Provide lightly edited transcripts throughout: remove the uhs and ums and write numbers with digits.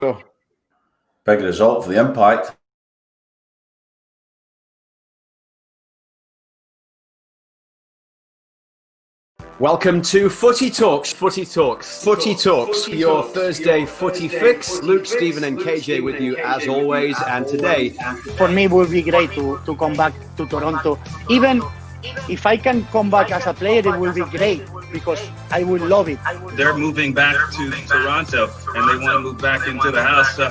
Big result for the Impact. Welcome to Footy Talks. Footy Talks. Footy Talks. Your Thursday footy fix. Luke, Stephen, and KJ with you as always. And today, for me, it would be great to come back to Toronto. Even if I can come back as a player, it will be great because I will love it. They're moving back to Toronto and they want to move back into the house. So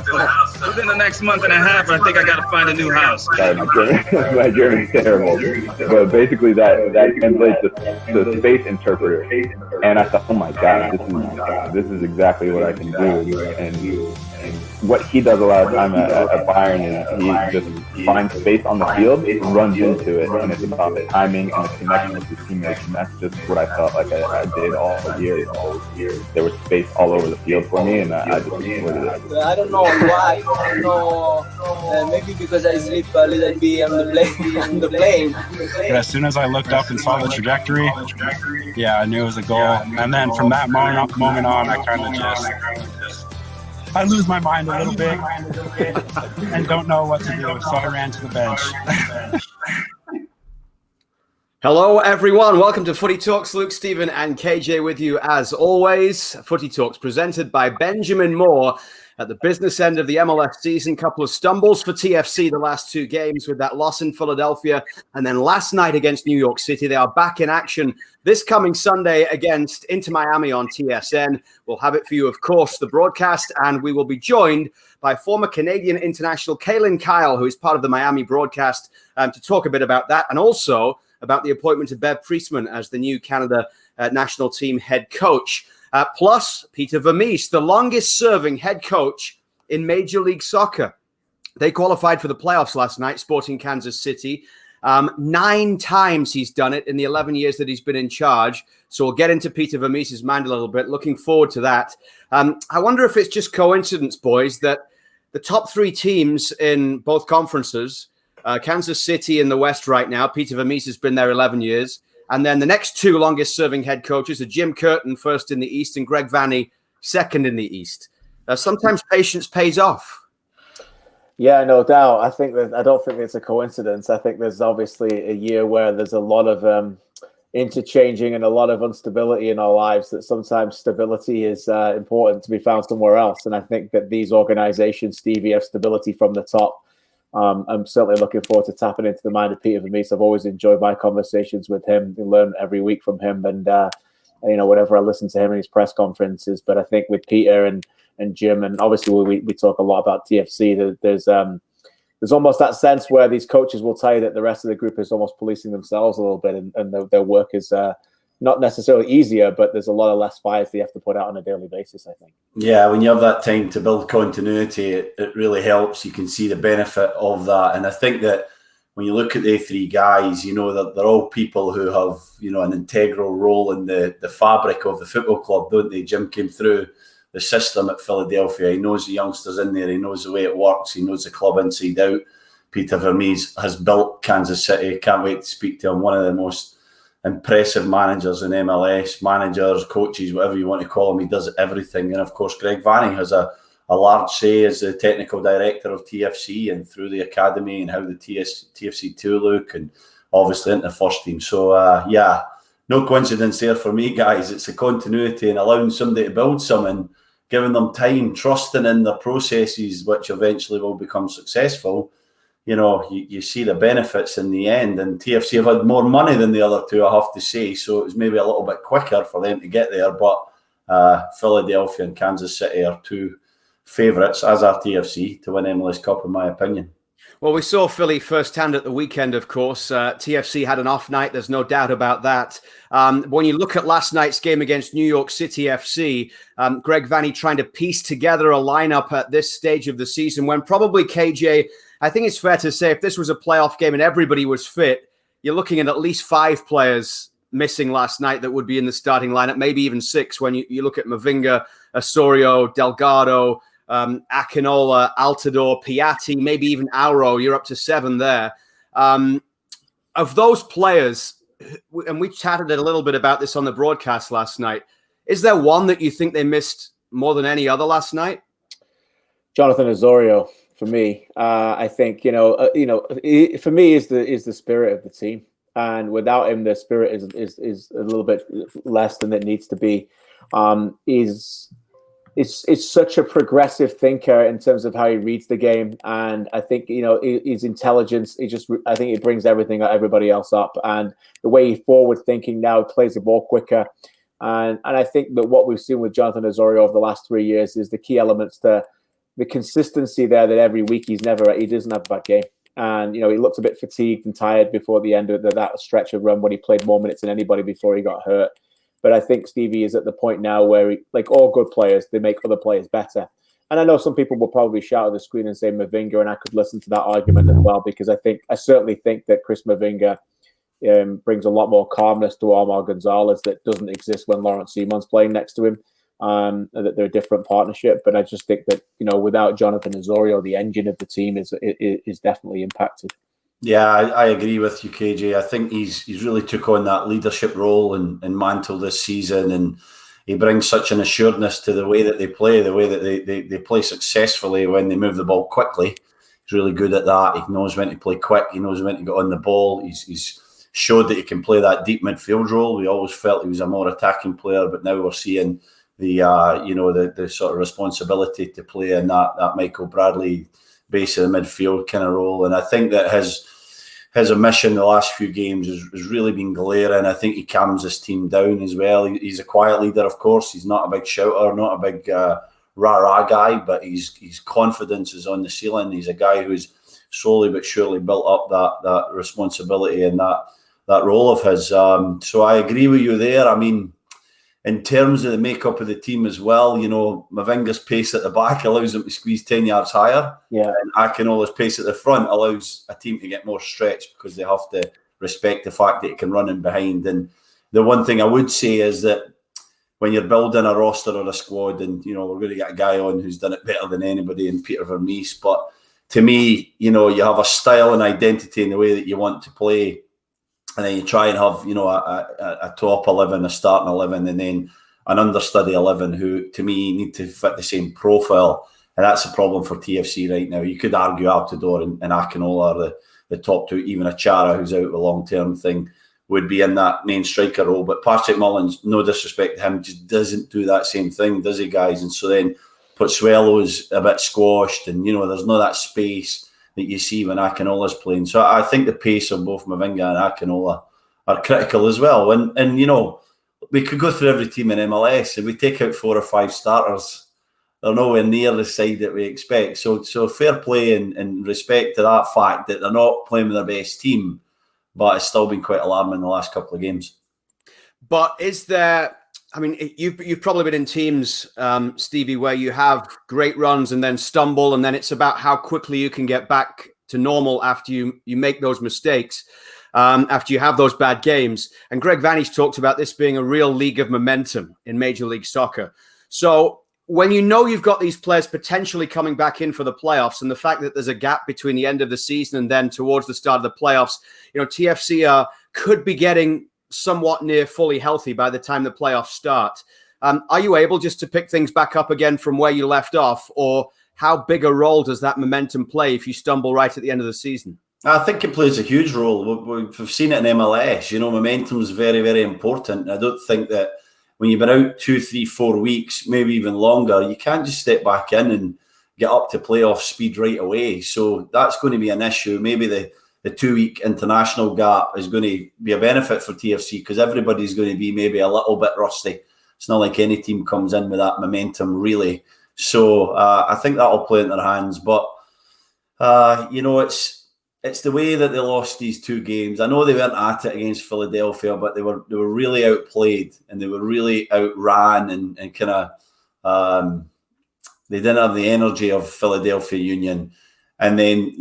within the next month and a half, I think I got to find a new house. My German's terrible. But basically that translates to space interpreter. And I thought, oh my God, this is exactly what I can do. And what he does a lot of time at Bayern is he just finds space on the field and runs into it. And it's about the timing and the connection with his teammates. And that's just what I felt like I did all year. There was space all over the field for me, and I just exploited it. I don't know why. I don't know. Maybe because I sleep a little bit on the plane. But as soon as I looked up and saw the trajectory, I knew it was a goal. And then from that moment on, I kind of just... I lose my mind a little bit and don't know what to do, so I ran to the bench. hello everyone. Welcome to Footy Talks. Luke, Stephen, and KJ with you as always. Footy Talks presented by Benjamin Moore. At the business end of the MLS season, couple of stumbles for TFC the last two games with that loss in Philadelphia. And then last night against New York City, they are back in action this coming Sunday against Inter Miami on TSN. We'll have it for you, of course, the broadcast. And we will be joined by former Canadian international Kaylyn Kyle, who is part of the Miami broadcast, to talk a bit about that. And also about the appointment of Bev Priestman as the new Canada national team head coach. Plus, Peter Vermes, the longest-serving head coach in Major League Soccer. They qualified for the playoffs last night, sporting Kansas City. 9 times he's done it in the 11 years that he's been in charge. So we'll get into Peter Vermes' mind a little bit. Looking forward to that. I wonder if it's just coincidence, boys, that the top 3 teams in both conferences, Kansas City in the West right now, Peter Vermes has been there 11 years. And then the next 2 longest-serving head coaches are Jim Curtin, first in the East, and Greg Vanney, second in the East. Sometimes patience pays off. Yeah, no doubt. I don't think it's a coincidence. I think there's obviously a year where there's a lot of interchanging and a lot of instability in our lives, that sometimes stability is important to be found somewhere else. And I think that these organizations, Stevie, have stability from the top. I'm certainly looking forward to tapping into the mind of Peter Vermes. I've always enjoyed my conversations with him. I learn every week from him, and whenever I listen to him in his press conferences. But I think with Peter and Jim, and obviously we talk a lot about TFC. There's almost that sense where these coaches will tell you that the rest of the group is almost policing themselves a little bit, and their work is not necessarily easier, but there's a lot of less fires they have to put out on a daily basis, I think. Yeah, when you have that time to build continuity, it really helps. You can see the benefit of that. And I think that when you look at the 3 guys, that they're all people who have, an integral role in the fabric of the football club, don't they? Jim came through the system at Philadelphia. He knows the youngsters in there. He knows the way it works. He knows the club inside out. Peter Vermes has built Kansas City. Can't wait to speak to him. One of the most impressive managers in MLS, managers, coaches, whatever you want to call him. He does everything. And of course, Greg Vanney has a large say as the technical director of TFC and through the academy and how the TFC2 look, and obviously into the first team. So, no coincidence there for me, guys. It's a continuity and allowing somebody to build something, giving them time, trusting in their processes, which eventually will become successful. You see the benefits in the end, and TFC have had more money than the other 2, I have to say, so it was maybe a little bit quicker for them to get there, but Philadelphia and Kansas City are 2 favourites, as are TFC, to win MLS Cup, in my opinion. Well, we saw Philly firsthand at the weekend, of course. TFC had an off night. There's no doubt about that. When you look at last night's game against New York City FC, Greg Vanney trying to piece together a lineup at this stage of the season when probably KJ, I think it's fair to say if this was a playoff game and everybody was fit, you're looking at least 5 players missing last night that would be in the starting lineup, maybe even 6 when you look at Mavinga, Azorio, Delgado, Akinola, Altidore, Piatti, maybe even Auro. You're up to 7 there. Of those players, and we chatted a little bit about this on the broadcast last night, is there one that you think they missed more than any other last night? Jonathon Osorio for me. I think for me is the spirit of the team, and without him, the spirit is a little bit less than it needs to be. Is such a progressive thinker in terms of how he reads the game, and I think his intelligence. I think it brings everybody else up, and the way he's forward thinking now, plays the ball quicker, and I think that what we've seen with Jonathon Osorio over the last 3 years is the key elements to the consistency there. That every week he doesn't have a bad game, and he looked a bit fatigued and tired before the end of that stretch of run when he played more minutes than anybody before he got hurt. But I think Stevie is at the point now where, like all good players, they make other players better. And I know some people will probably shout at the screen and say Mavinga, and I could listen to that argument as well, because I certainly think that Chris Mavinga brings a lot more calmness to Omar Gonzalez that doesn't exist when Lawrence Simon's playing next to him. That they're a different partnership. But I just think that without Jonathon Osorio, the engine of the team is definitely impacted. Yeah, I agree with you, KJ. I think he's really took on that leadership role and mantle this season, and he brings such an assuredness to the way that they play, the way that they play successfully when they move the ball quickly. He's really good at that. He knows when to play quick. He knows when to get on the ball. He's showed that he can play that deep midfield role. We always felt he was a more attacking player, but now we're seeing the sort of responsibility to play in that Michael Bradley base of the midfield kind of role. And I think that his omission the last few games has really been glaring. I think he calms his team down as well. He's a quiet leader, of course. He's not a big shouter, not a big rah-rah guy, but his confidence is on the ceiling. He's a guy who's slowly but surely built up that responsibility and that role of his. So I agree with you there. I mean, in terms of the makeup of the team as well, Mavinga's pace at the back allows them to squeeze 10 yards higher. Yeah. And Akinola's pace at the front allows a team to get more stretch because they have to respect the fact that he can run in behind. And the one thing I would say is that when you're building a roster or a squad, and, we're going to get a guy on who's done it better than anybody in Peter Vermes. But to me, you have a style and identity in the way that you want to play. And then you try and have, a top 11, a starting 11, and then an understudy 11 who, to me, need to fit the same profile. And that's a problem for TFC right now. You could argue Altidore and Akinola are the top two. Even a Chara, who's out with a long-term thing, would be in that main striker role. But Patrick Mullins, no disrespect to him, just doesn't do that same thing, does he, guys? And so then Pozzuelo's a bit squashed, and, there's no that space that you see when Akinola's playing. So I think the pace of both Mavinga and Akinola are critical as well. And we could go through every team in MLS. If we take out 4 or 5 starters, they're nowhere near the side that we expect. So fair play and respect to that fact that they're not playing with their best team, but it's still been quite alarming the last couple of games. But is there... you've probably been in teams, Stevie, where you have great runs and then stumble, and then it's about how quickly you can get back to normal after you make those mistakes, after you have those bad games. And Greg Vanney's talked about this being a real league of momentum in Major League Soccer. So when you've got these players potentially coming back in for the playoffs, and the fact that there's a gap between the end of the season and then towards the start of the playoffs, TFC could be getting somewhat near fully healthy by the time the playoffs start. Are you able just to pick things back up again from where you left off, or how big a role does that momentum play if you stumble right at the end of the season? I think it plays a huge role. We've seen it in MLS. Momentum is very, very important. I don't think that when you've been out 2, 3, 4 weeks, maybe even longer, you can't just step back in and get up to playoff speed right away. So that's going to be an issue. Maybe the 2-week international gap is going to be a benefit for TFC because everybody's going to be maybe a little bit rusty. It's not like any team comes in with that momentum, really. So I think that'll play in their hands. But, it's the way that they lost these 2 games. I know they weren't at it against Philadelphia, but they were really outplayed and they were really outran and kind of they didn't have the energy of Philadelphia Union. And then,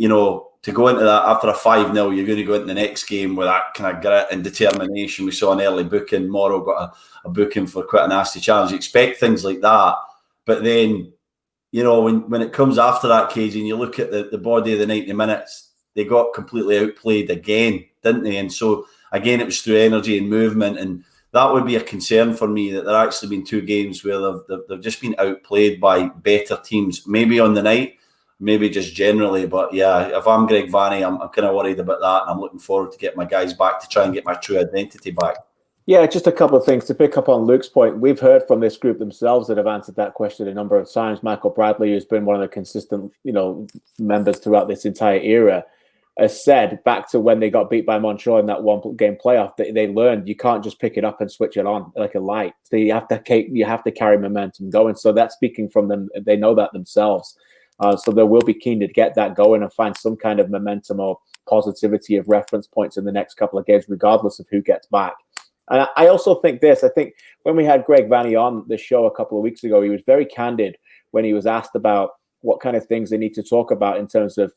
to go into that after a 5-0, you're going to go into the next game with that kind of grit and determination. We saw an early booking. Morrow got a booking for quite a nasty challenge. You expect things like that. But then, when it comes after that, KJ, and you look at the body of the 90 minutes, they got completely outplayed again, didn't they? And so, again, it was through energy and movement and that would be a concern for me, that there actually been 2 games where they've just been outplayed by better teams, maybe on the night, maybe just generally. But yeah, if I'm Greg Vanney, I'm kind of worried about that, and I'm looking forward to get my guys back to try and get my true identity back. Yeah, just a couple of things to pick up on Luke's point. We've heard from this group themselves that have answered that question a number of times. Michael Bradley, who's been one of the consistent, members throughout this entire era, has said back to when they got beat by Montreal in that 1-game playoff, that they learned you can't just pick it up and switch it on like a light. So you have to carry momentum going. So that's speaking from them. They know that themselves. So they will be keen to get that going and find some kind of momentum or positivity of reference points in the next couple of games, regardless of who gets back. And I also think this. I think when we had Greg Vanney on the show a couple of weeks ago, he was very candid when he was asked about what kind of things they need to talk about in terms of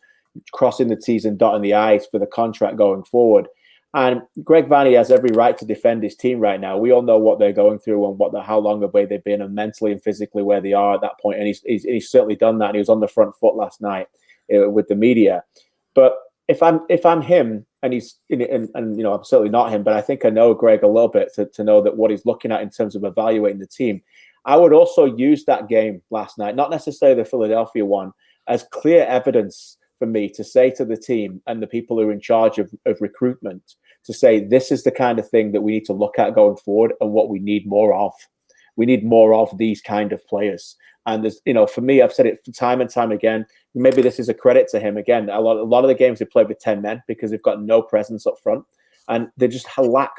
crossing the T's and dotting the I's for the contract going forward. And Greg Vanney has every right to defend his team right now. We all know what they're going through and how long away they've been, and mentally and physically where they are at that point. And he's certainly done that. And he was on the front foot last night with the media. But if I'm him, and I'm certainly not him, but I think I know Greg a little bit to know that what he's looking at in terms of evaluating the team. I would also use that game last night, not necessarily the Philadelphia one, as clear evidence for me to say to the team and the people who are in charge of recruitment, to say this is the kind of thing that we need to look at going forward and what we need more of. We need more of these kind of players. And there's, for me, I've said it time and time again. Maybe this is a credit to him. Again, a lot of the games they played with 10 men because they've got no presence up front, and they just lack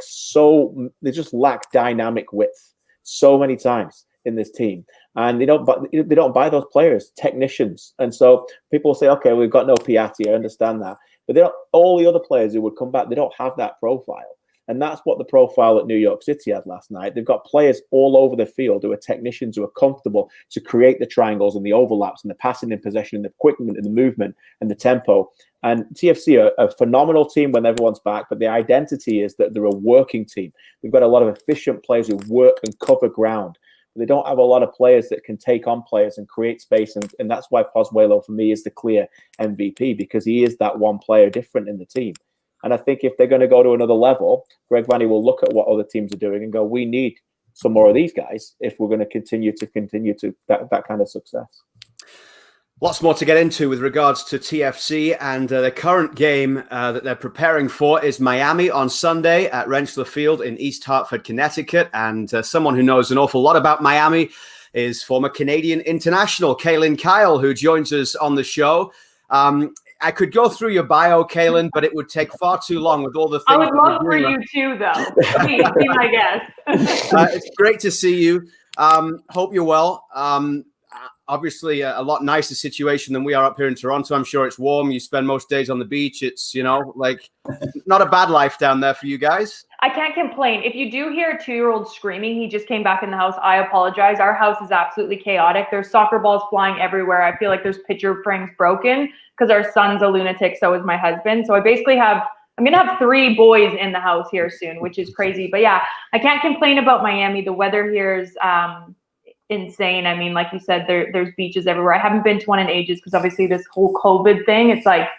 dynamic width so many times in this team. And they don't buy those players, technicians. And so people say, okay, we've got no Piatti. I understand that. But all the other players who would come back, they don't have that profile. And that's what the profile at New York City had last night. They've got players all over the field who are technicians who are comfortable to create the triangles and the overlaps and the passing in possession and the quickness and the movement and the tempo. And TFC are a phenomenal team when everyone's back, but the identity is that they're a working team. We've got a lot of efficient players who work and cover ground. They don't have a lot of players that can take on players and create space. And that's why Pozuelo, for me, is the clear MVP, because he is that one player different in the team. And I think if they're going to go to another level, Greg Vanney will look at what other teams are doing and go, we need some more of these guys if we're going to continue to that kind of success. Lots more to get into with regards to TFC, and the current game that they're preparing for is Miami on Sunday at Rentschler Field in East Hartford, Connecticut. And someone who knows an awful lot about Miami is former Canadian international Kaylyn Kyle, who joins us on the show. I could go through your bio, Kaylyn, but it would take far too long with all the things. I would love for you too, though. Please be my guest. It's great to see you. Hope you're well. Obviously, a lot nicer situation than we are up here in Toronto. I'm sure it's warm. You spend most days on the beach. It's, not a bad life down there for you guys. I can't complain. If you do hear a 2-year-old screaming, he just came back in the house. I apologize. Our house is absolutely chaotic. There's soccer balls flying everywhere. I feel like there's picture frames broken because our son's a lunatic. So is my husband. So I'm going to have 3 boys in the house here soon, which is crazy. But yeah, I can't complain about Miami. The weather here is insane. I mean, like you said, there's beaches everywhere. I haven't been to one in ages because obviously this whole COVID thing, it's like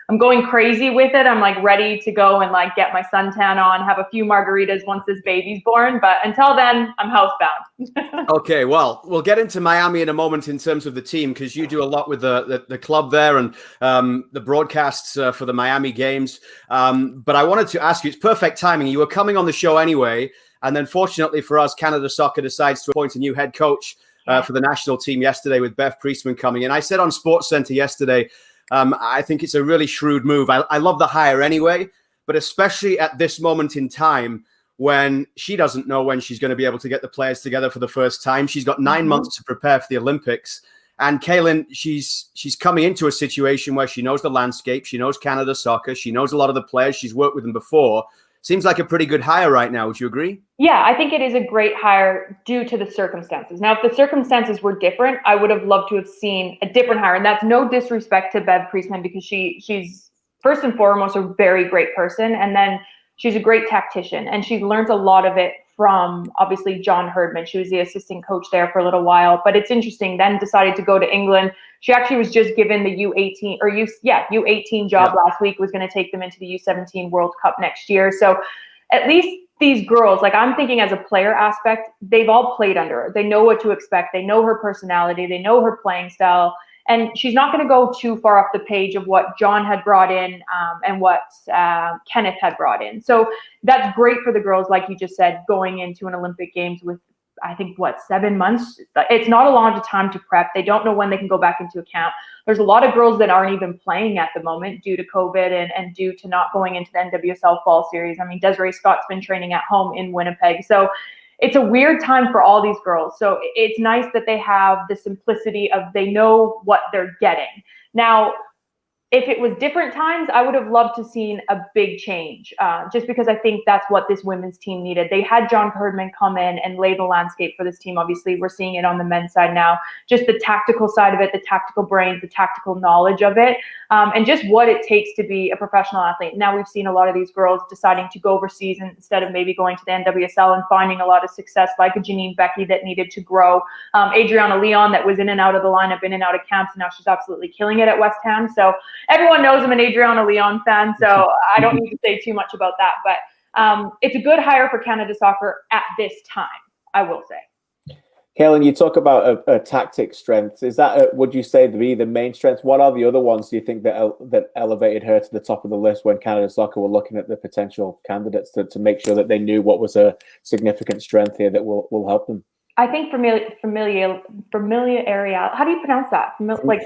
I'm going crazy with it. I'm like ready to go and like get my suntan on, have a few margaritas once this baby's born. But until then, I'm housebound. Okay, well, we'll get into Miami in a moment in terms of the team, because you do a lot with the club there and the broadcasts for the Miami games. But I wanted to ask you, it's perfect timing. You were coming on the show anyway. And then fortunately for us, Canada Soccer decides to appoint a new head coach for the national team yesterday with Beth Priestman coming in. I said on SportsCenter yesterday, I think it's a really shrewd move. I love the hire anyway, but especially at this moment in time when she doesn't know when she's going to be able to get the players together for the first time. She's got 9 months to prepare for the Olympics. And Kaylyn, she's coming into a situation where she knows the landscape. She knows Canada Soccer. She knows a lot of the players. She's worked with them before. Seems like a pretty good hire right now. Would you agree? Yeah, I think it is a great hire due to the circumstances. Now, if the circumstances were different, I would have loved to have seen a different hire. And that's no disrespect to Bev Priestman, because she's first and foremost a very great person. And then she's a great tactician. And she's learned a lot of it from, obviously, John Herdman. She was the assistant coach there for a little while. But it's interesting, then decided to go to England. She actually was just given the U18 job last week, was going to take them into the U17 World Cup next year. So at least these girls, like I'm thinking as a player aspect, they've all played under her. They know what to expect. They know her personality. They know her playing style. And she's not going to go too far off the page of what John had brought in and what Kenneth had brought in. So that's great for the girls, like you just said, going into an Olympic Games with, I think, 7 months? It's not a long time to prep. They don't know when they can go back into a camp. There's a lot of girls that aren't even playing at the moment due to COVID and due to not going into the NWSL Fall Series. I mean, Desiree Scott's been training at home in Winnipeg. So it's a weird time for all these girls. So it's nice that they have the simplicity of they know what they're getting. Now, if it was different times, I would have loved to seen a big change, just because I think that's what this women's team needed. They had John Herdman come in and lay the landscape for this team. Obviously, we're seeing it on the men's side now, just the tactical side of it, the tactical brains, the tactical knowledge of it, and just what it takes to be a professional athlete. Now we've seen a lot of these girls deciding to go overseas instead of maybe going to the NWSL and finding a lot of success, like a Janine Becky that needed to grow. Adriana Leon that was in and out of the lineup, in and out of camps, and now she's absolutely killing it at West Ham. So everyone knows I'm an Adriana Leon fan, so I don't need to say too much about that. But it's a good hire for Canada Soccer at this time, I will say. Kaylyn, you talk about a tactic strength. Is that, would you say, the main strength? What are the other ones, do you think, that elevated her to the top of the list when Canada Soccer were looking at the potential candidates to make sure that they knew what was a significant strength here that will help them? I think familiarity. How do you pronounce that?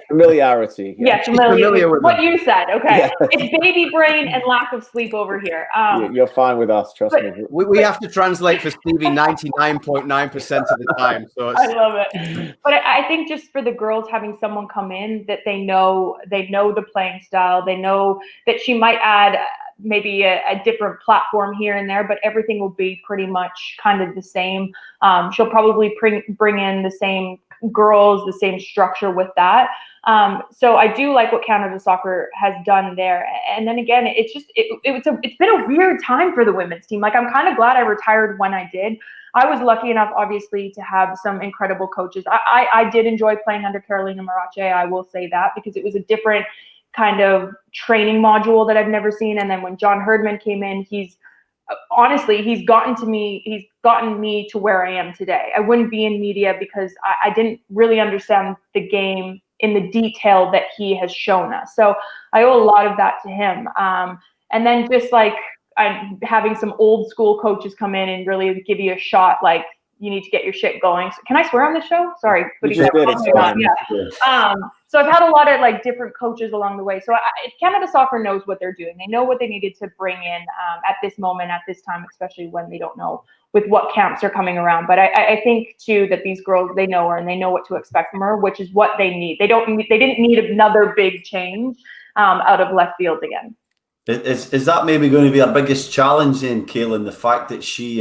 Familiarity. Yeah, familiar with what you said. Okay, Yeah. It's baby brain and lack of sleep over here. You're fine with us, trust me. We have to translate for Stevie 99.9% of the time. So I love it. But I think just for the girls, having someone come in that they know the playing style, they know that she might add maybe a different platform here and there, but everything will be pretty much kind of the same. She'll probably bring in the same girls, the same structure with that. So I do like what Canada Soccer has done there. And then again, it's been a weird time for the women's team. Like, I'm kind of glad I retired when I did. I was lucky enough, obviously, to have some incredible coaches. I did enjoy playing under Carolina Marache. I will say that, because it was a different kind of training module that I've never seen. And then when John Herdman came in, he's gotten me to where I am today. I wouldn't be in media because I didn't really understand the game in the detail that he has shown us. So I owe a lot of that to him. And then just like I'm having some old school coaches come in and really give you a shot, like, you need to get your shit going. So, can I swear on this show? Sorry. So I've had a lot of like different coaches along the way. So Canada Soccer knows what they're doing. They know what they needed to bring in at this moment, at this time, especially when they don't know with what camps are coming around. But I think too that these girls, they know her and they know what to expect from her, which is what they need. They didn't need another big change out of left field again. Is that maybe going to be our biggest challenge then, Kaylyn? The fact that she,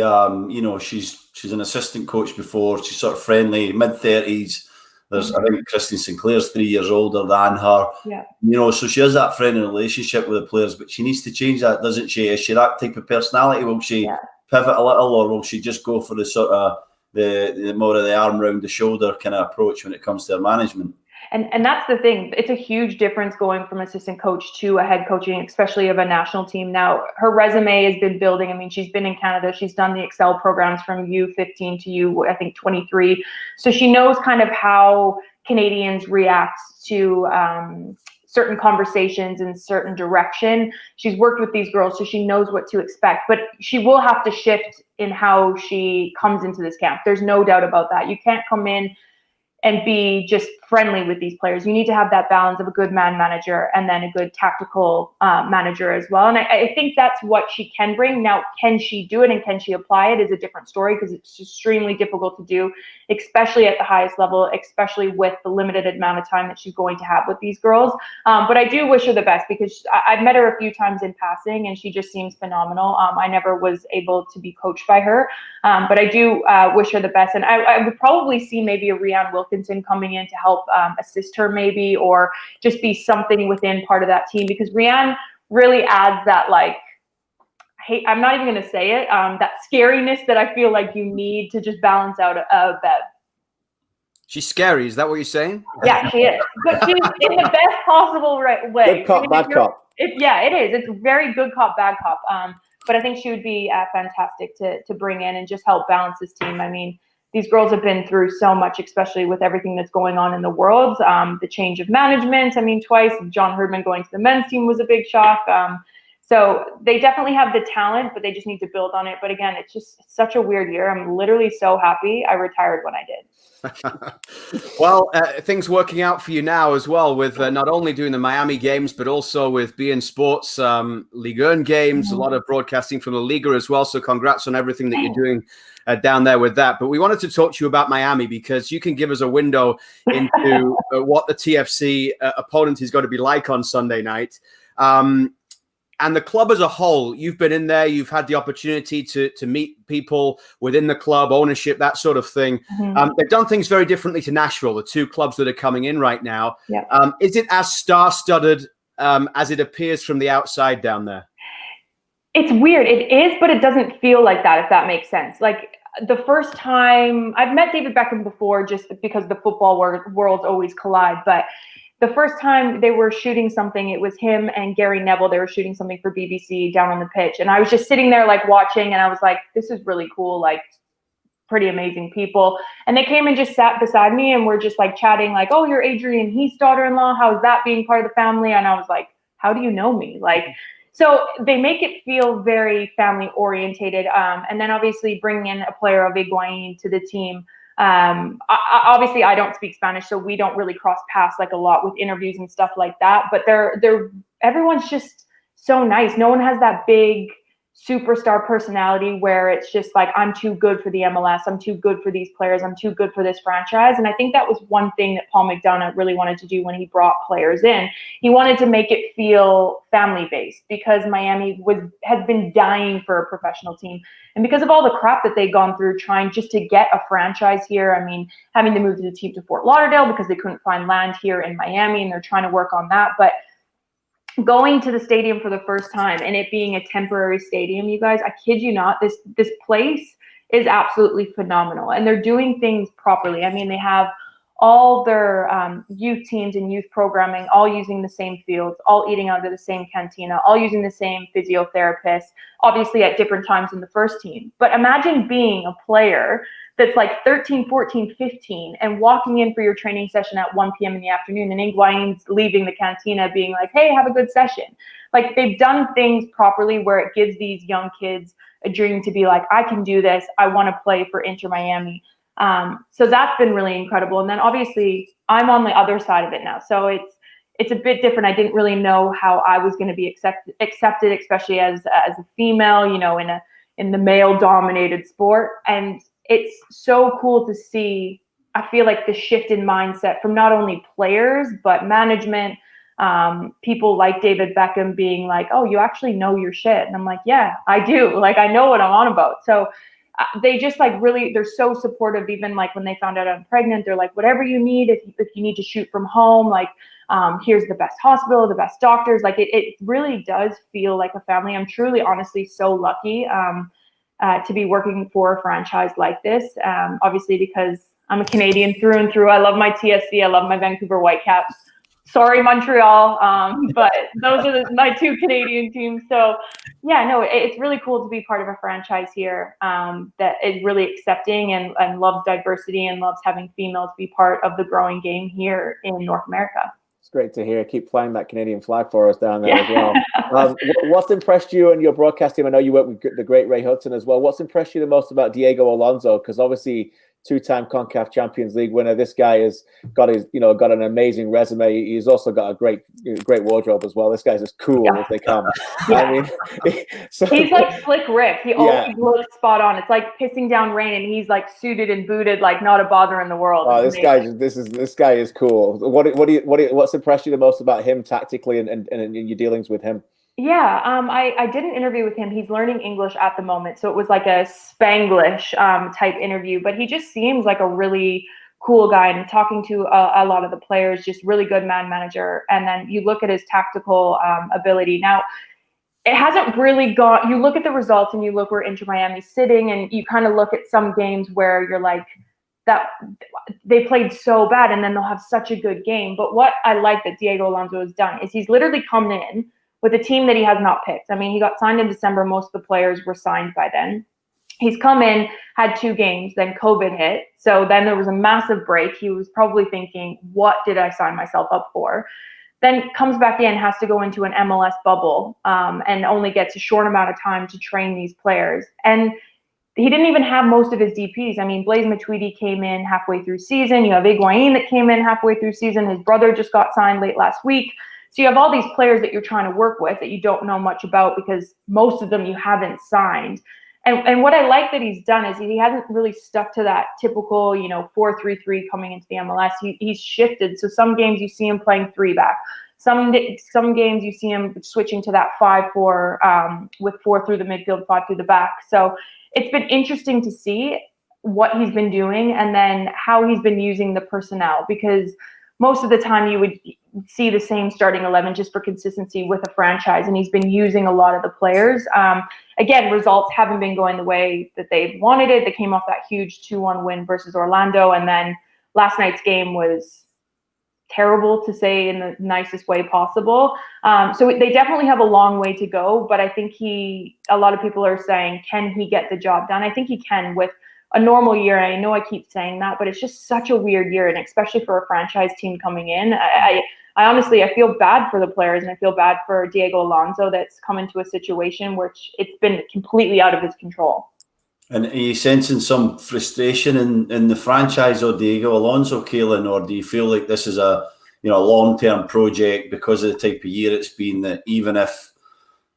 she's an assistant coach before, she's sort of friendly, mid-30s. There's, I think Christine Sinclair's 3 years older than her. Yeah. So she has that friendly relationship with the players, but she needs to change that, doesn't she? Is she that type of personality? Will she pivot a little, or will she just go for the sort of the more of the arm round the shoulder kind of approach when it comes to her management? And that's the thing. It's a huge difference going from assistant coach to a head coaching, especially of a national team. Now, her resume has been building. I mean, she's been in Canada. She's done the Excel programs from U15 to I think 23. So she knows kind of how Canadians react to certain conversations in certain direction. She's worked with these girls, so she knows what to expect. But she will have to shift in how she comes into this camp. There's no doubt about that. You can't come in and be just friendly with these players. You need to have that balance of a good man manager and then a good tactical manager as well. And I think that's what she can bring. Now, can she do it and can she apply it is a different story, because it's extremely difficult to do, especially at the highest level, especially with the limited amount of time that she's going to have with these girls. But I do wish her the best, because I've met her a few times in passing and she just seems phenomenal. I never was able to be coached by her, but I do wish her the best. And I would probably see maybe a Rianne Wilkinson coming in to help assist her maybe, or just be something within part of that team, because Rianne really adds that, like, I'm not even going to say it, that scariness that I feel like you need to just balance out Bev. She's scary. Is that what you're saying? Yeah, she is. But she's in the best possible way. Good cop, bad cop. Yeah, it is. It's very good cop, bad cop. But I think she would be fantastic to bring in and just help balance this team. I mean, these girls have been through so much, especially with everything that's going on in the world. The change of management, I mean, twice. John Herdman going to the men's team was a big shock. So they definitely have the talent, but they just need to build on it. But again, it's just such a weird year. I'm literally so happy I retired when I did. Well, things working out for you now as well with not only doing the Miami games, but also with beIN Sports Ligue 1 games, a lot of broadcasting from the Liga as well. So congrats on everything that you're doing down there with that. But we wanted to talk to you about Miami because you can give us a window into what the TFC opponent is going to be like on Sunday night. And the club as a whole, you've been in there, you've had the opportunity to meet people within the club, ownership, that sort of thing. They've done things very differently to Nashville, the two clubs that are coming in right now. Yeah. Is it as star-studded as it appears from the outside down there? It's weird. It is, but it doesn't feel like that, if that makes sense. Like the first time, I've met David Beckham before just because the football worlds always collide, but the first time they were shooting something, it was him and Gary Neville. They were shooting something for BBC down on the pitch. And I was just sitting there like watching and I was like, this is really cool. Like pretty amazing people. And they came and just sat beside me and we're just like chatting like, oh, you're Adrian Heath's daughter-in-law. How is that being part of the family? And I was like, how do you know me? Like, so they make it feel very family orientated. And then obviously bringing in a player of Higuain to the team. Obviously I don't speak Spanish, so we don't really cross paths like a lot with interviews and stuff like that, but everyone's just so nice. No one has that big superstar personality where it's just like, I'm too good for the MLS, I'm too good for these players, I'm too good for this franchise. And I think that was one thing that Paul McDonough really wanted to do when he brought players in. He wanted to make it feel family-based because Miami has been dying for a professional team. And because of all the crap that they've gone through trying just to get a franchise here, I mean, having to move the team to Fort Lauderdale because they couldn't find land here in Miami and they're trying to work on that. But going to the stadium for the first time and it being a temporary stadium, you guys, I kid you not, this place is absolutely phenomenal. And they're doing things properly. I mean, they have all their youth teams and youth programming, all using the same fields, all eating out of the same cantina, all using the same physiotherapists, obviously at different times in the first team. But imagine being a player that's like 13, 14, 15 and walking in for your training session at 1 p.m. in the afternoon and Higuain's leaving the cantina being like, hey, have a good session. Like they've done things properly where it gives these young kids a dream to be like, I can do this. I want to play for Inter Miami. So that's been really incredible. And then obviously I'm on the other side of it now. So it's a bit different. I didn't really know how I was going to be accepted, especially as a female, you know, in the male dominated sport. And it's so cool to see, I feel like the shift in mindset from not only players, but management, people like David Beckham being like, oh, you actually know your shit. And I'm like, yeah, I do. Like, I know what I'm on about. So they just like really, they're so supportive. Even like when they found out I'm pregnant, they're like, whatever you need, if you need to shoot from home, like, here's the best hospital, the best doctors. Like it really does feel like a family. I'm truly, honestly, so lucky to be working for a franchise like this. Obviously, because I'm a Canadian through and through. I love my TSC. I love my Vancouver Whitecaps. Sorry, Montreal. But those are my two Canadian teams. So, yeah, no, it's really cool to be part of a franchise here that is really accepting and loves diversity and loves having females be part of the growing game here in North America. It's great to hear. Keep flying that Canadian flag for us down there as well. What's impressed you and your broadcast team? I know you work with the great Ray Hudson as well. What's impressed you the most about Diego Alonso? Because obviously, two-time CONCACAF Champions League winner. This guy has got an amazing resume. He's also got a great wardrobe as well. This guy's as cool as they come. Yeah. I mean, so, he's like Slick Rick. He always looks spot on. It's like pissing down rain, and he's like suited and booted, like not a bother in the world. Oh, this guy is cool. What's impressed you the most about him tactically and in your dealings with him? Yeah, I did an interview with him. He's learning English at the moment, so it was like a Spanglish type interview. But he just seems like a really cool guy, and talking to a lot of the players, just really good man manager. And then you look at his tactical ability. Now, it hasn't really gone. You look at the results, and you look where Inter Miami's sitting, and you kind of look at some games where you're like, that they played so bad, and then they'll have such a good game. But what I like that Diego Alonso has done is he's literally come in with a team that he has not picked. I mean, he got signed in December. Most of the players were signed by then. He's come in, had 2 games, then COVID hit. So then there was a massive break. He was probably thinking, what did I sign myself up for? Then comes back in, has to go into an MLS bubble, and only gets a short amount of time to train these players. And he didn't even have most of his DPs. I mean, Blaise Matuidi came in halfway through season. You have Higuain that came in halfway through season. His brother just got signed late last week. So you have all these players that you're trying to work with that you don't know much about because most of them you haven't signed. And what I like that he's done is he hasn't really stuck to that typical, 4-3-3 coming into the MLS. He's shifted. So some games you see him playing 3-back. Some games you see him switching to that 5-4 with 4 through the midfield, 5 through the back. So it's been interesting to see what he's been doing and then how he's been using the personnel, because most of the time you would see the same starting 11 just for consistency with a franchise, and he's been using a lot of the players. Again, results haven't been going the way that they wanted it. They came off that huge 2-1 win versus Orlando, and then last night's game was terrible, to say in the nicest way possible. So they definitely have a long way to go, but I think a lot of people are saying, can he get the job done? I think he can with a normal year. I know I keep saying that, but it's just such a weird year, and especially for a franchise team coming in. I honestly, I feel bad for the players, and I feel bad for Diego Alonso that's come into a situation where it's been completely out of his control. And are you sensing some frustration in the franchise or Diego Alonso, Kaylyn, or do you feel like this is a long-term project because of the type of year it's been, that even if,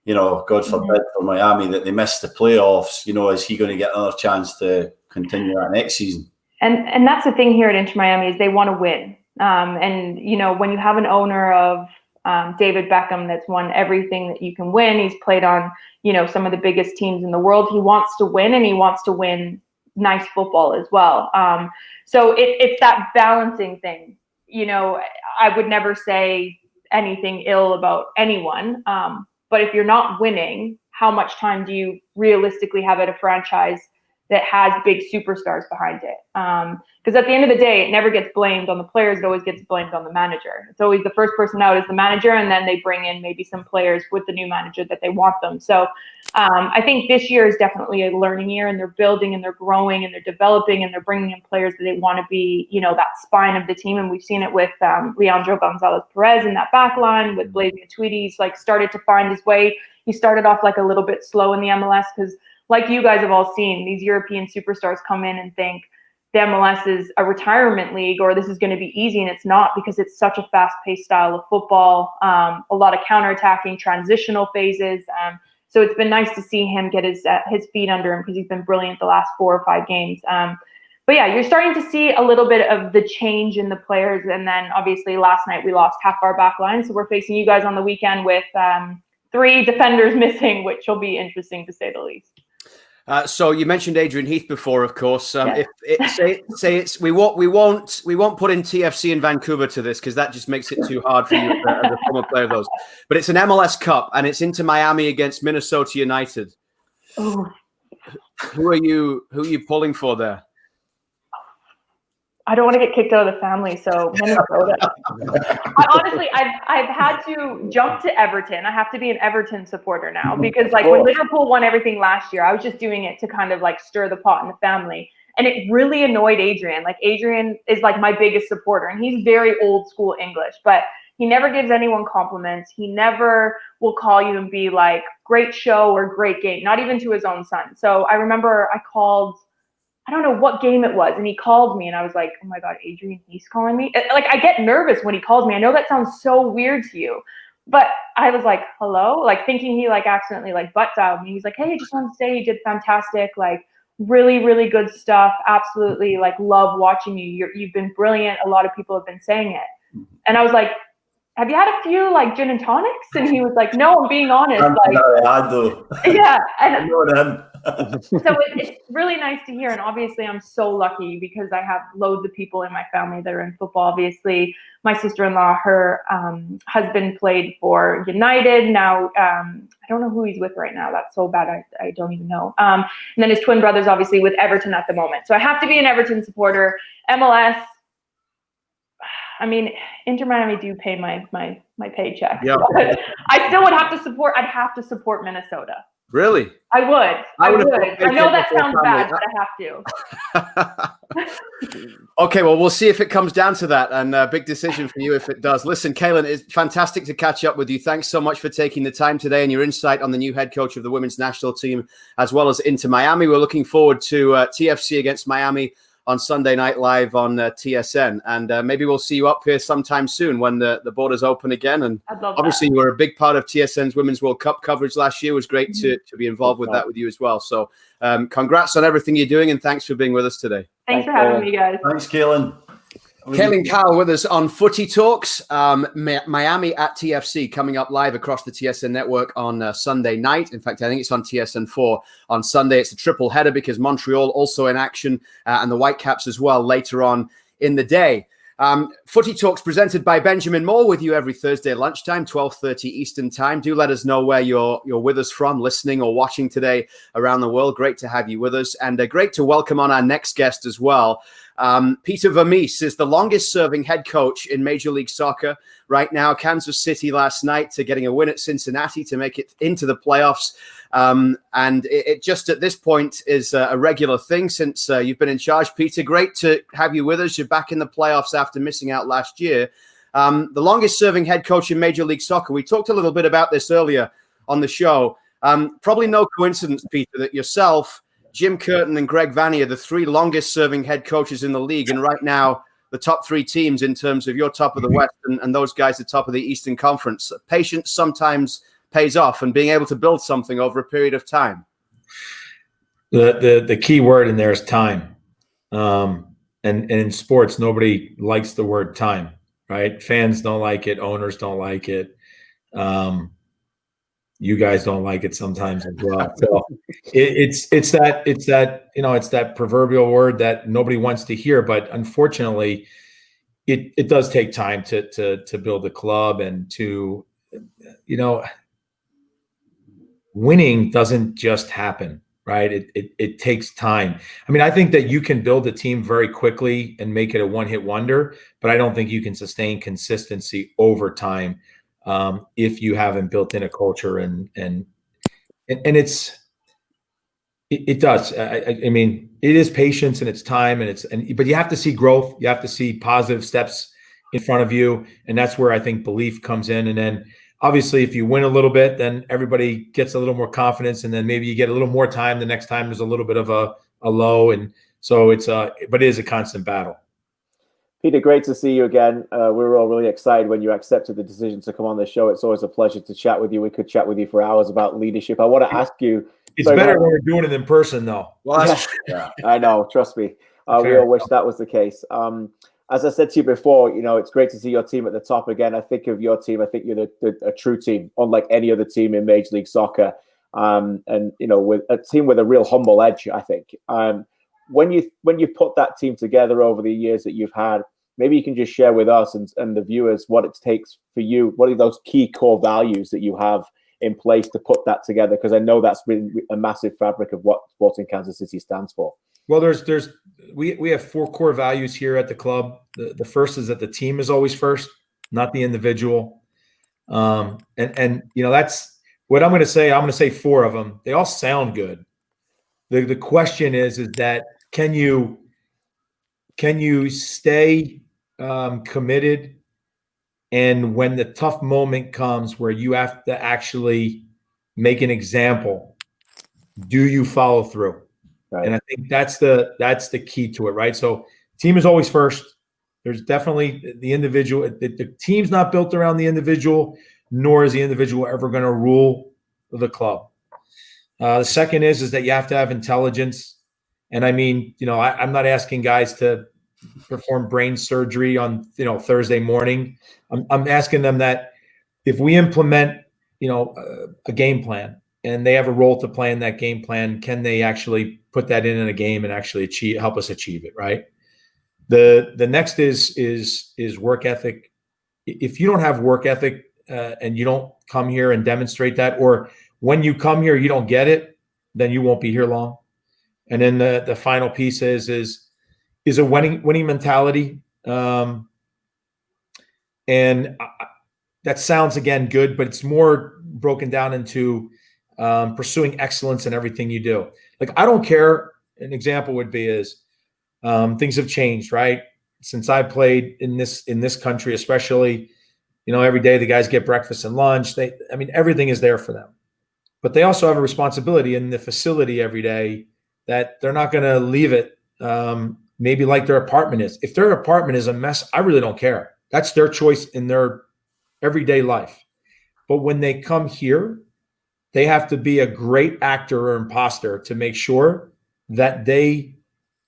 God forbid for Miami that they miss the playoffs, is he going to get another chance to continue that next season? And that's the thing here at Inter Miami is they want to win. And when you have an owner of David Beckham that's won everything that you can win, he's played on some of the biggest teams in the world. He wants to win, and he wants to win nice football as well. So it's that balancing thing. I would never say anything ill about anyone, but if you're not winning, how much time do you realistically have at a franchise that has big superstars behind it? Because at the end of the day, it never gets blamed on the players. It always gets blamed on the manager. It's always the first person out is the manager, and then they bring in maybe some players with the new manager that they want them. So I think this year is definitely a learning year, and they're building and they're growing and they're developing and they're bringing in players that they want to be, that spine of the team. And we've seen it with Leandro Gonzalez-Perez in that back line, with Blaise Matuidi. He's started to find his way. He started off a little bit slow in the MLS because, like you guys have all seen, these European superstars come in and think the MLS is a retirement league or this is going to be easy, and it's not, because it's such a fast-paced style of football, a lot of counterattacking, transitional phases. So it's been nice to see him get his feet under him, because he's been brilliant the last 4 or 5 games. But yeah, you're starting to see a little bit of the change in the players, and then obviously last night we lost half our back line, so we're facing you guys on the weekend with 3 defenders missing, which will be interesting to say the least. So you mentioned Adrian Heath before, of course. Yeah. We won't put in TFC in Vancouver to this, because that just makes it too hard for you as a former player of those. But it's an MLS Cup, and it's into Miami against Minnesota United. Oh. Who are you pulling for there? I don't want to get kicked out of the family, so Minnesota. I've had to jump to Everton. I have to be an Everton supporter now, because when Liverpool won everything last year, I was just doing it to kind of stir the pot in the family. And it really annoyed Adrian. Adrian is my biggest supporter, and he's very old school English, but he never gives anyone compliments. He never will call you and be like, great show or great game, not even to his own son. So I remember I called, I don't know what game it was, and he called me, and I was like, oh my God, Adrian Heath's calling me? I get nervous when he calls me. I know that sounds so weird to you, but I was like, hello? Thinking he accidentally butt dialed me. He's like, hey, I just wanted to say you did fantastic. Really, really good stuff. Absolutely, love watching you. You've been brilliant. A lot of people have been saying it. And I was like, have you had a few gin and tonics? And he was like, no, I'm being honest. Yeah. And I know them. So it's really nice to hear. And obviously I'm so lucky, because I have loads of people in my family that are in football. Obviously my sister-in-law, her husband played for United. Now, I don't know who he's with right now. That's so bad. I don't even know. And then his twin brother's obviously with Everton at the moment. So I have to be an Everton supporter. MLS, I mean, Inter Miami do pay my paycheck. Yeah. I still would have to support. I'd have to support Minnesota. Really? I would. I would. I know that sounds family. bad, but I have to. Okay, well, we'll see if it comes down to that, and a big decision for you if it does. Listen, Kaylyn, it's fantastic to catch up with you. Thanks so much for taking the time today and your insight on the new head coach of the women's national team, as well as Inter Miami. We're looking forward to TFC against Miami on Sunday Night Live on TSN, and maybe we'll see you up here sometime soon when the borders open again. And obviously, you were a big part of TSN's Women's World Cup coverage last year. It was great to be involved with that with you as well. So congrats on everything you're doing, and thanks for being with us today. Thanks for having me, guys. Thanks, Kaylyn. Kaylyn Kyle with us on Footy Talks. Miami at TFC coming up live across the TSN network on Sunday night. In fact, I think it's on TSN4 on Sunday. It's a triple header because Montreal also in action and the Whitecaps as well later on in the day. Footy Talks presented by Benjamin Moore with you every Thursday lunchtime, 12:30 Eastern time. Do let us know where you're with us from, listening or watching today around the world. Great to have you with us, and great to welcome on our next guest as well. Peter Vermes is the longest serving head coach in Major League Soccer right now. Kansas City last night to getting a win at Cincinnati to make it into the playoffs. And it just at this point is a regular thing since you've been in charge, Peter. Great to have you with us. You're back in the playoffs after missing out last year. The longest serving head coach in Major League Soccer. We talked a little bit about this earlier on the show. Probably no coincidence, Peter, that yourself, Jim Curtin and Greg Vanney are the three longest serving head coaches in the league. And right now, the top three teams in terms of your top of the West and those guys the top of the Eastern Conference. Patience sometimes pays off, and being able to build something over a period of time. The key word in there is time. And in sports, nobody likes the word time, right? Fans don't like it. Owners don't like it. You guys don't like it sometimes as well. So it's that proverbial word that nobody wants to hear, but unfortunately it does take time to build a club, and to, winning doesn't just happen, right? It takes time. I mean, I think that you can build a team very quickly and make it a one-hit wonder, but I don't think you can sustain consistency over time if you haven't built in a culture, and it does. I mean, it is patience and it's time, but you have to see growth. You have to see positive steps in front of you, and that's where I think belief comes in. And then obviously, if you win a little bit, then everybody gets a little more confidence, and then maybe you get a little more time. The next time there's a little bit of a low, and so but it is a constant battle. Peter, great to see you again. We were all really excited when you accepted the decision to come on the show. It's always a pleasure to chat with you. We could chat with you for hours about leadership. I want to ask you. It's better when we're doing it in person, though. Well, yeah, I know. Trust me. We all wish that was the case. As I said to you before, it's great to see your team at the top again. I think of your team. I think you're a true team, unlike any other team in Major League Soccer. And with a team with a real humble edge, I think. When you put that team together over the years that you've had, maybe you can just share with us and the viewers what it takes for you. What are those key core values that you have in place to put that together? Because I know that's been a massive fabric of what Sporting Kansas City stands for. Well, we have 4 core values here at the club. The first is that the team is always first, not the individual. And that's what I'm going to say. I'm going to say 4 of them. They all sound good. The question is that can you stay committed, and when the tough moment comes where you have to actually make an example, do you follow through? Right. And I think that's the key to it, right? So team is always first. There's definitely the individual. The team's not built around the individual, nor is the individual ever going to rule the club. The second is that you have to have intelligence. And I mean, I'm not asking guys to perform brain surgery on, Thursday morning. I'm asking them that if we implement, a game plan, and they have a role to play in that game plan, can they actually put that in a game and actually help us achieve it, right? The next is work ethic. If you don't have work ethic and you don't come here and demonstrate that, or when you come here you don't get it, then you won't be here long. And then the final piece is a winning mentality. And that sounds, again, good, but it's more broken down into pursuing excellence in everything you do. Like, I don't care. An example would be is things have changed, right? Since I played in this country, especially, every day the guys get breakfast and lunch. Everything is there for them. But they also have a responsibility in the facility every day that they're not going to leave it maybe like their apartment is. If their apartment is a mess, I really don't care. That's their choice in their everyday life. But when they come here, they have to be a great actor or imposter to make sure that they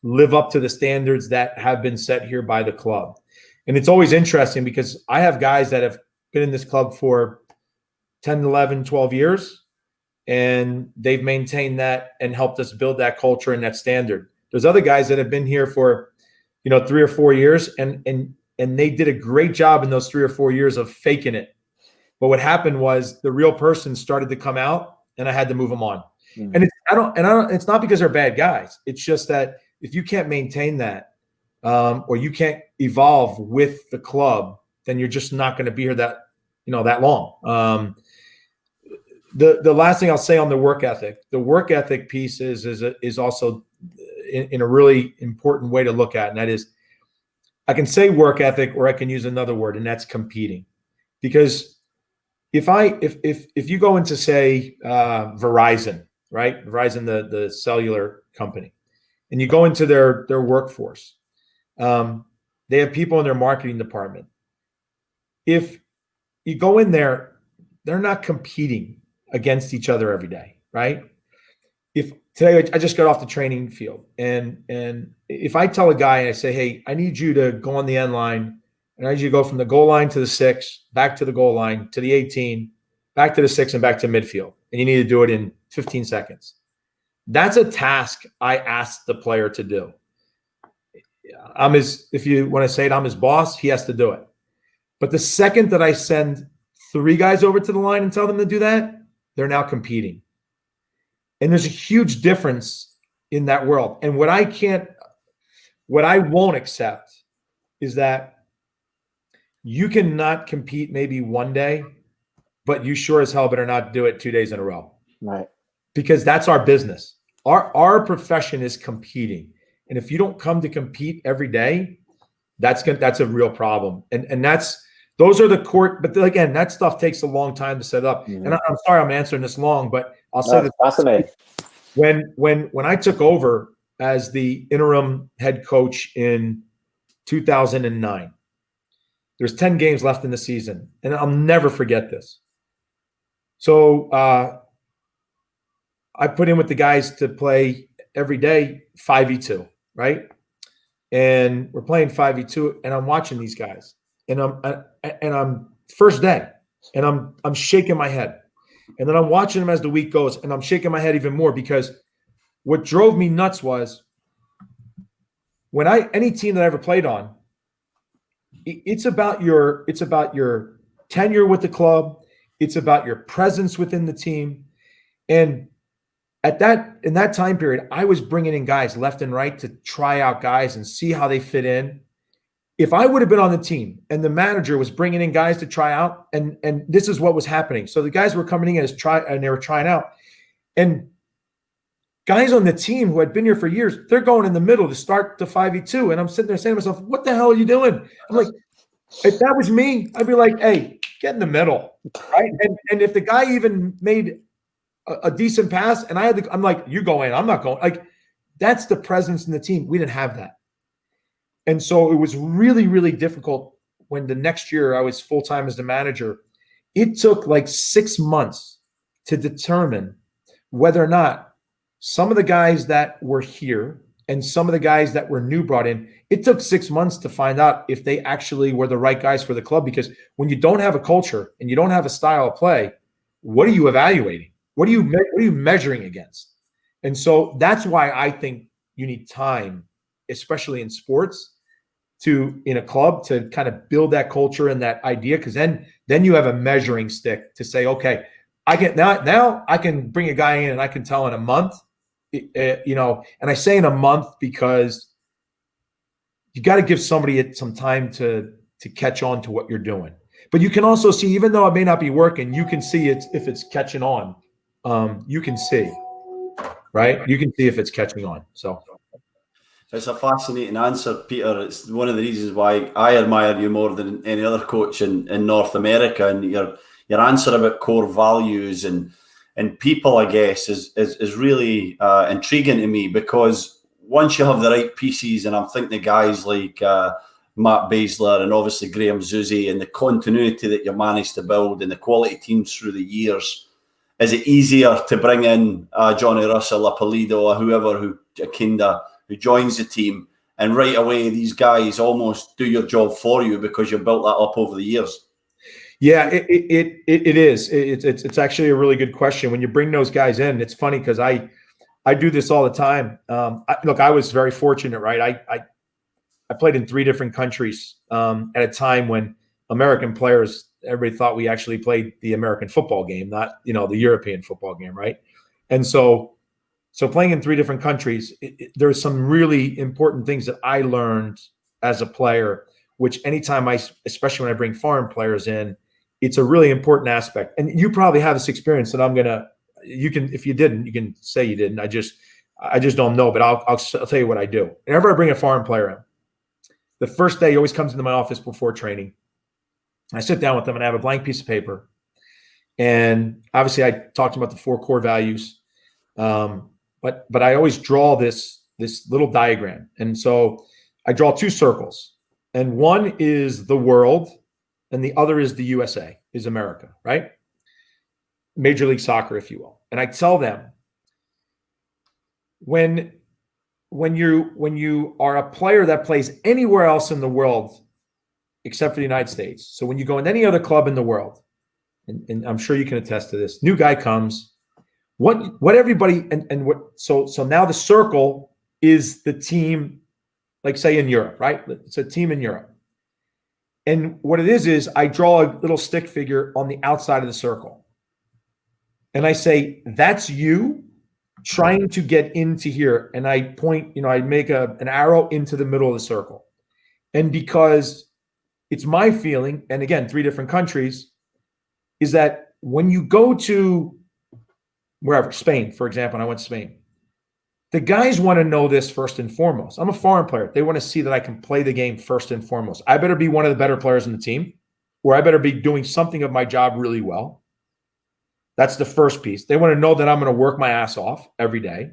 live up to the standards that have been set here by the club. And it's always interesting because I have guys that have been in this club for 10, 11, 12 years, and they've maintained that and helped us build that culture and that standard. There's other guys that have been here for, 3 or 4 years, and they did a great job in those 3 or 4 years of faking it. But what happened was the real person started to come out, and I had to move them on. Mm-hmm. And it's not because they're bad guys. It's just that if you can't maintain that, or you can't evolve with the club, then you're just not going to be here that long. The last thing I'll say on the work ethic piece is also in a really important way to look at, and that is, I can say work ethic, or I can use another word, and that's competing. Because if you go into, say, Verizon, right? Verizon, the cellular company, and you go into their workforce, they have people in their marketing department. If you go in there, they're not competing against each other every day, right? If today I just got off the training field, and if I tell a guy and I say, hey, I need you to go on the end line, and I need you to go from the goal line to the 6, back to the goal line, to the 18, back to the 6, and back to midfield, and you need to do it in 15 seconds. That's a task I asked the player to do. If you want to say it, I'm his boss, he has to do it. But the second that I send 3 guys over to the line and tell them to do that, they're now competing. And there's a huge difference in that world. And what I won't accept is that you cannot compete maybe one day, but you sure as hell better not do it 2 days in a row. Right. Because that's our business. Our profession is competing. And if you don't come to compete every day, that's a real problem. And those are the court, but again, that stuff takes a long time to set up. Mm-hmm. And I'm sorry I'm answering this long, but I'll say this. Fascinating. When I took over as the interim head coach in 2009, there's 10 games left in the season, and I'll never forget this. So I put in with the guys to play every day 5v2, right? And we're playing 5v2, and I'm watching these guys, and I'm first day, and I'm shaking my head. And then I'm watching them as the week goes, and I'm shaking my head even more, because what drove me nuts was when any team that I ever played on, it's about your tenure with the club, it's about your presence within the team. And in that time period, I was bringing in guys left and right to try out guys and see how they fit in. If I would have been on the team and the manager was bringing in guys to try out, and this is what was happening. So the guys were coming in and they were trying out, and guys on the team who had been here for years, they're going in the middle to start the 5v2. And I'm sitting there saying to myself, what the hell are you doing? I'm like, if that was me, I'd be like, hey, get in the middle, right? And if the guy even made a decent pass and I'm like, you go in, I'm not going. Like, that's the presence in the team. We didn't have that. And so it was really, really difficult when the next year I was full-time as the manager. It took like 6 months to determine whether or not some of the guys that were here and some of the guys that were new brought in, it took 6 months to find out if they actually were the right guys for the club. Because when you don't have a culture and you don't have a style of play, what are you evaluating? What are you measuring against? And so that's why I think you need time, especially in sports, in a club, to kind of build that culture and that idea. Because then you have a measuring stick to say, okay, I can now I can bring a guy in and I can tell in a month, and I say in a month because you got to give somebody some time to to catch on to what you're doing. But you can also see, even though it may not be working, you can see if it's catching on. You can see, right? You can see if it's catching on. So it's a fascinating answer, Peter. It's one of the reasons why I admire you more than any other coach in North America. And your answer about core values and people, I guess, is really intriguing to me, because once you have the right pieces, and I'm thinking of guys like Matt Basler and obviously Graham Zusi, and the continuity that you managed to build and the quality teams through the years, is it easier to bring in Johnny Russell, a Polido, or whoever, who joins the team, and right away these guys almost do your job for you because you've built that up over the years? Yeah, it is. It's actually a really good question. When you bring those guys in, it's funny because I do this all the time. Look, I was very fortunate, right? I played in 3 different countries at a time when American players, everybody thought we actually played the American football game, not, the European football game, right? And so playing in 3 different countries, there's some really important things that I learned as a player, which anytime especially when I bring foreign players in, it's a really important aspect. And you probably have this experience that if you didn't, you can say you didn't. I just don't know, but I'll tell you what I do. Whenever I bring a foreign player in, the first day he always comes into my office before training. I sit down with them and I have a blank piece of paper. And obviously I talked about the 4 core values. But I always draw this little diagram. And so I draw 2 circles. And one is the world and the other is the USA, is America, right? Major League Soccer, if you will. And I tell them, when you are a player that plays anywhere else in the world except for the United States, so when you go in any other club in the world, and I'm sure you can attest to this, new guy comes, what everybody and what so now the circle is the team, like say in Europe, right? It's a team in Europe. And what it is I draw a little stick figure on the outside of the circle. And I say, that's you trying to get into here. And I point, I make an arrow into the middle of the circle. And because it's my feeling, and again, 3 different countries, is that when you go to wherever, Spain, for example, and I went to Spain, the guys want to know this first and foremost. I'm a foreign player. They want to see that I can play the game first and foremost. I better be one of the better players in the team, or I better be doing something of my job really well. That's the first piece. They want to know that I'm going to work my ass off every day.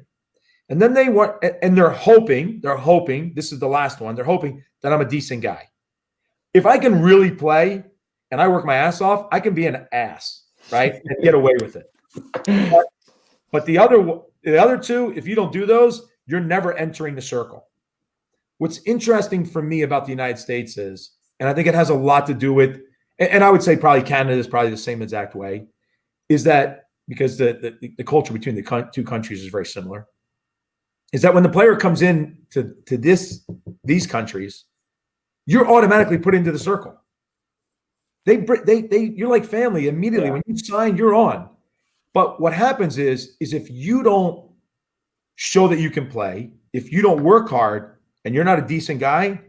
And then they're hoping, this is the last one, they're hoping that I'm a decent guy. If I can really play and I work my ass off, I can be an ass, right? And get away with it. But the other 2, if you don't do those, you're never entering the circle. What's interesting for me about the United States is, and I think it has a lot to do with, and I would say probably Canada is probably the same exact way, is that because the culture between the 2 countries is very similar, is that when the player comes in to these countries, you're automatically put into the circle. You're like family immediately. Yeah. When you sign, you're on. But what happens is if you don't show that you can play, if you don't work hard and you're not a decent guy,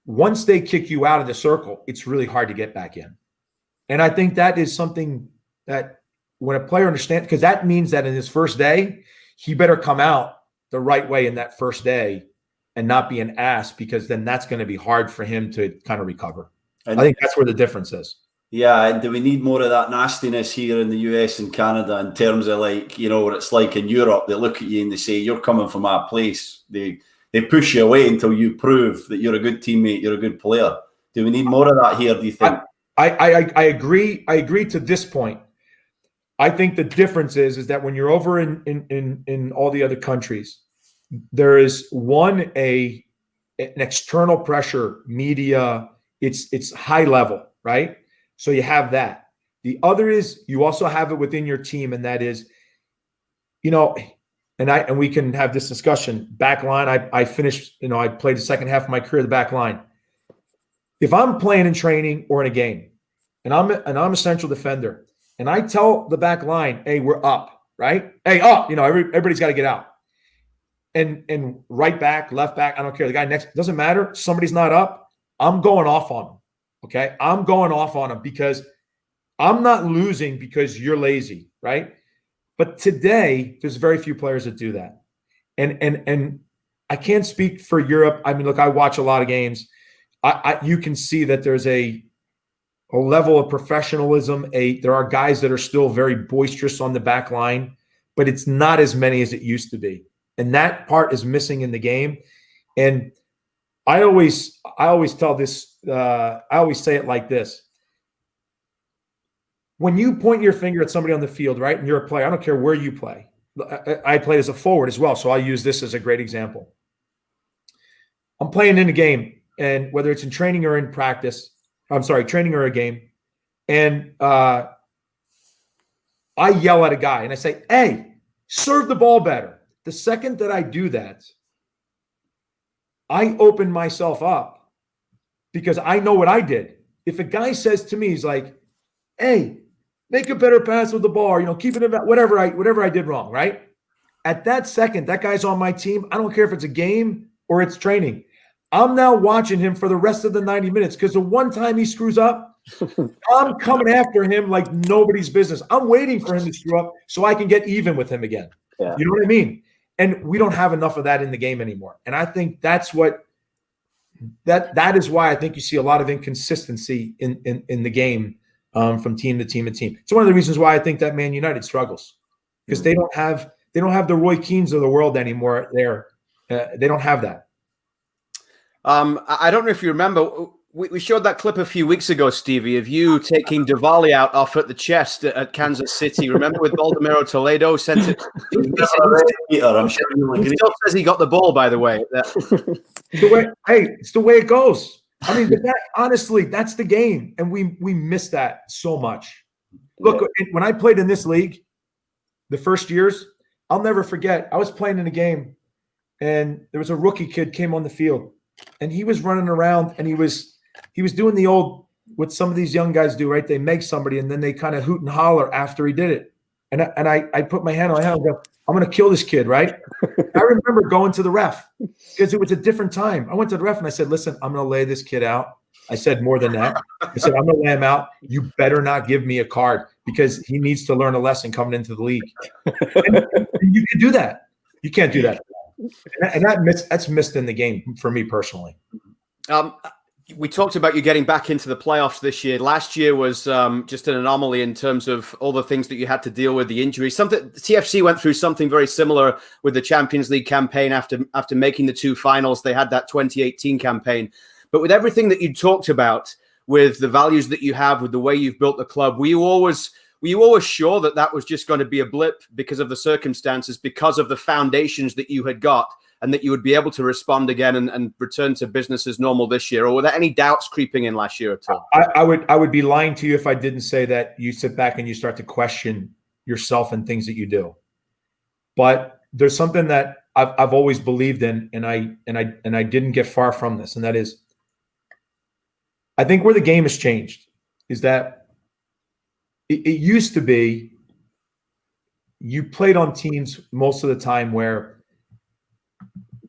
once they kick you out of the circle, it's really hard to get back in. And I think that is something that when a player understands, because that means that in his first day, he better come out the right way in that first day and not be an ass, because then that's going to be hard for him to kind of recover. And I think that's where the difference is. Yeah, and do we need more of that nastiness here in the US and Canada in terms of what it's like in Europe? They look at you and they say, you're coming from our place. They push you away until you prove that you're a good teammate, you're a good player. Do we need more of that here, do you think? I agree. I agree to this point. I think the difference is that when you're over in all the other countries, there is an external pressure, media, it's high level, right? So you have that. The other is you also have it within your team, and that is, and we can have this discussion. Back line, I finished, I played the second half of my career the back line. If I'm playing in training or in a game, and I'm a central defender, and I tell the back line, hey, we're up, right? Hey, up, everybody's got to get out. And right back, left back, I don't care. The guy next, doesn't matter. Somebody's not up. I'm going off on them. Okay. I'm going off on them because I'm not losing because you're lazy, right? But today, there's very few players that do that. And I can't speak for Europe. I mean, look, I watch a lot of games. You can see that there's a level of professionalism. There are guys that are still very boisterous on the back line, but it's not as many as it used to be. And that part is missing in the game. And I always tell this, I always say it like this. When you point your finger at somebody on the field, right, and you're a player, I don't care where you play. I played as a forward as well, so I'll use this as a great example. I'm playing in a game, and whether it's in training or in practice, training or a game, and I yell at a guy, and I say, hey, serve the ball better. The second that I do that, I open myself up because I know what I did. If a guy says to me, he's like, hey, make a better pass with the ball, keep it about whatever I did wrong, right? At that second, that guy's on my team. I don't care if it's a game or it's training. I'm now watching him for the rest of the 90 minutes because the one time he screws up, I'm coming after him like nobody's business. I'm waiting for him to screw up so I can get even with him again. Yeah. You know what I mean? And we don't have enough of that in the game anymore. And I think that's what that is why I think you see a lot of inconsistency in the game from team to team to team. It's one of the reasons why I think that Man United struggles because they don't have the Roy Keanes of the world anymore there. They don't have that. I don't know if you remember, we showed that clip a few weeks ago, Stevie, of you taking Diwali out off at the chest at Kansas City. Remember with Baldomero Toledo sent it? I'm sure he still says he got the ball, by the way. It's the way it goes. I mean, honestly, that's the game, and we miss that so much. Look, when I played in this league, the first years, I'll never forget. I was playing in a game, and there was a rookie kid came on the field, and he was running around, and he was doing the old what some of these young guys do, right? They make somebody, and then they kind of hoot and holler after he did it. And I put my hand on my hand and go, I'm going to kill this kid, right? I remember going to the ref because it was a different time. I went to the ref and I said, listen, I'm going to lay this kid out. I said more than that. I said, I'm going to lay him out. You better not give me a card because he needs to learn a lesson coming into the league. And you can do that. You can't do that. And that's missed in the game for me personally. We talked about you getting back into the playoffs this year. Last year was just an anomaly in terms of all the things that you had to deal with, the injuries. TFC went through something very similar with the Champions League campaign after making the two finals. They had that 2018 campaign. But with everything that you talked about, with the values that you have, with the way you've built the club, were you always sure that was just going to be a blip because of the circumstances, because of the foundations that you had got, and that you would be able to respond again and return to business as normal this year? Or were there any doubts creeping in last year at all? I would be lying to you if I didn't say that you sit back and you start to question yourself and things that you do. But there's something that I've always believed in, and I didn't get far from this, and that is, I think where the game has changed is that it used to be you played on teams most of the time where,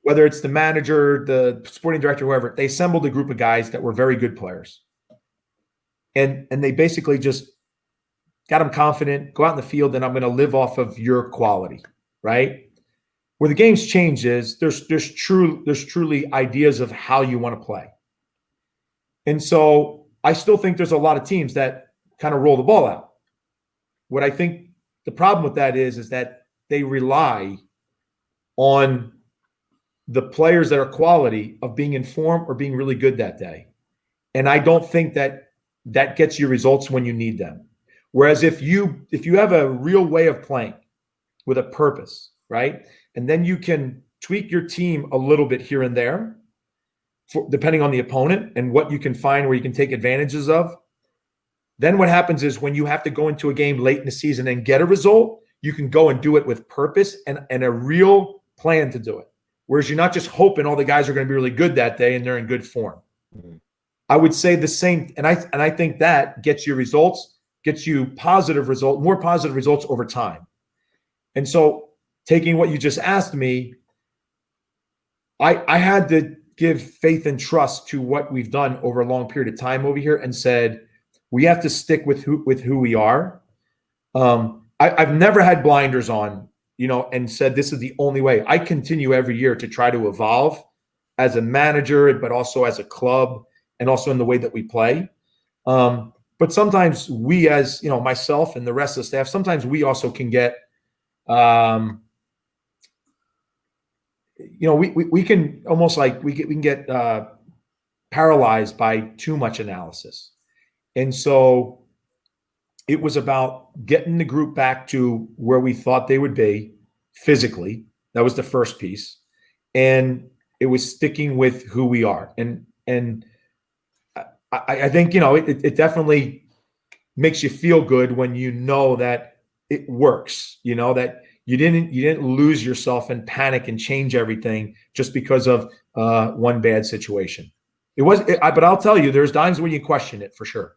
whether it's the manager, the sporting director, whoever, they assembled a group of guys that were very good players. And they basically just got them confident, go out in the field, and I'm going to live off of your quality, right? Where the game's changed is there's truly ideas of how you want to play. And so I still think there's a lot of teams that kind of roll the ball out. What I think the problem with that is that they rely on the players that are quality of being in form or being really good that day. And I don't think that gets you results when you need them. Whereas if you have a real way of playing with a purpose, right? And then you can tweak your team a little bit here and there, depending on the opponent and what you can find where you can take advantages of. Then what happens is when you have to go into a game late in the season and get a result, you can go and do it with purpose and a real plan to do it. Whereas you're not just hoping all the guys are going to be really good that day and they're in good form. Mm-hmm. I would say the same, and I think that gets you results, gets you more positive results over time. And so taking what you just asked me, I had to give faith and trust to what we've done over a long period of time over here and said, we have to stick with who we are. I've never had blinders on, and said this is the only way. I continue every year to try to evolve as a manager, but also as a club, and also in the way that we play. But sometimes we, as myself and the rest of the staff, sometimes we also can get, we can almost like we can get paralyzed by too much analysis. And so it was about getting the group back to where we thought they would be physically. That was the first piece. And it was sticking with who we are. And I think, it definitely makes you feel good when you know that it works, that you didn't lose yourself and panic and change everything just because of one bad situation. But I'll tell you, there's times when you question it for sure.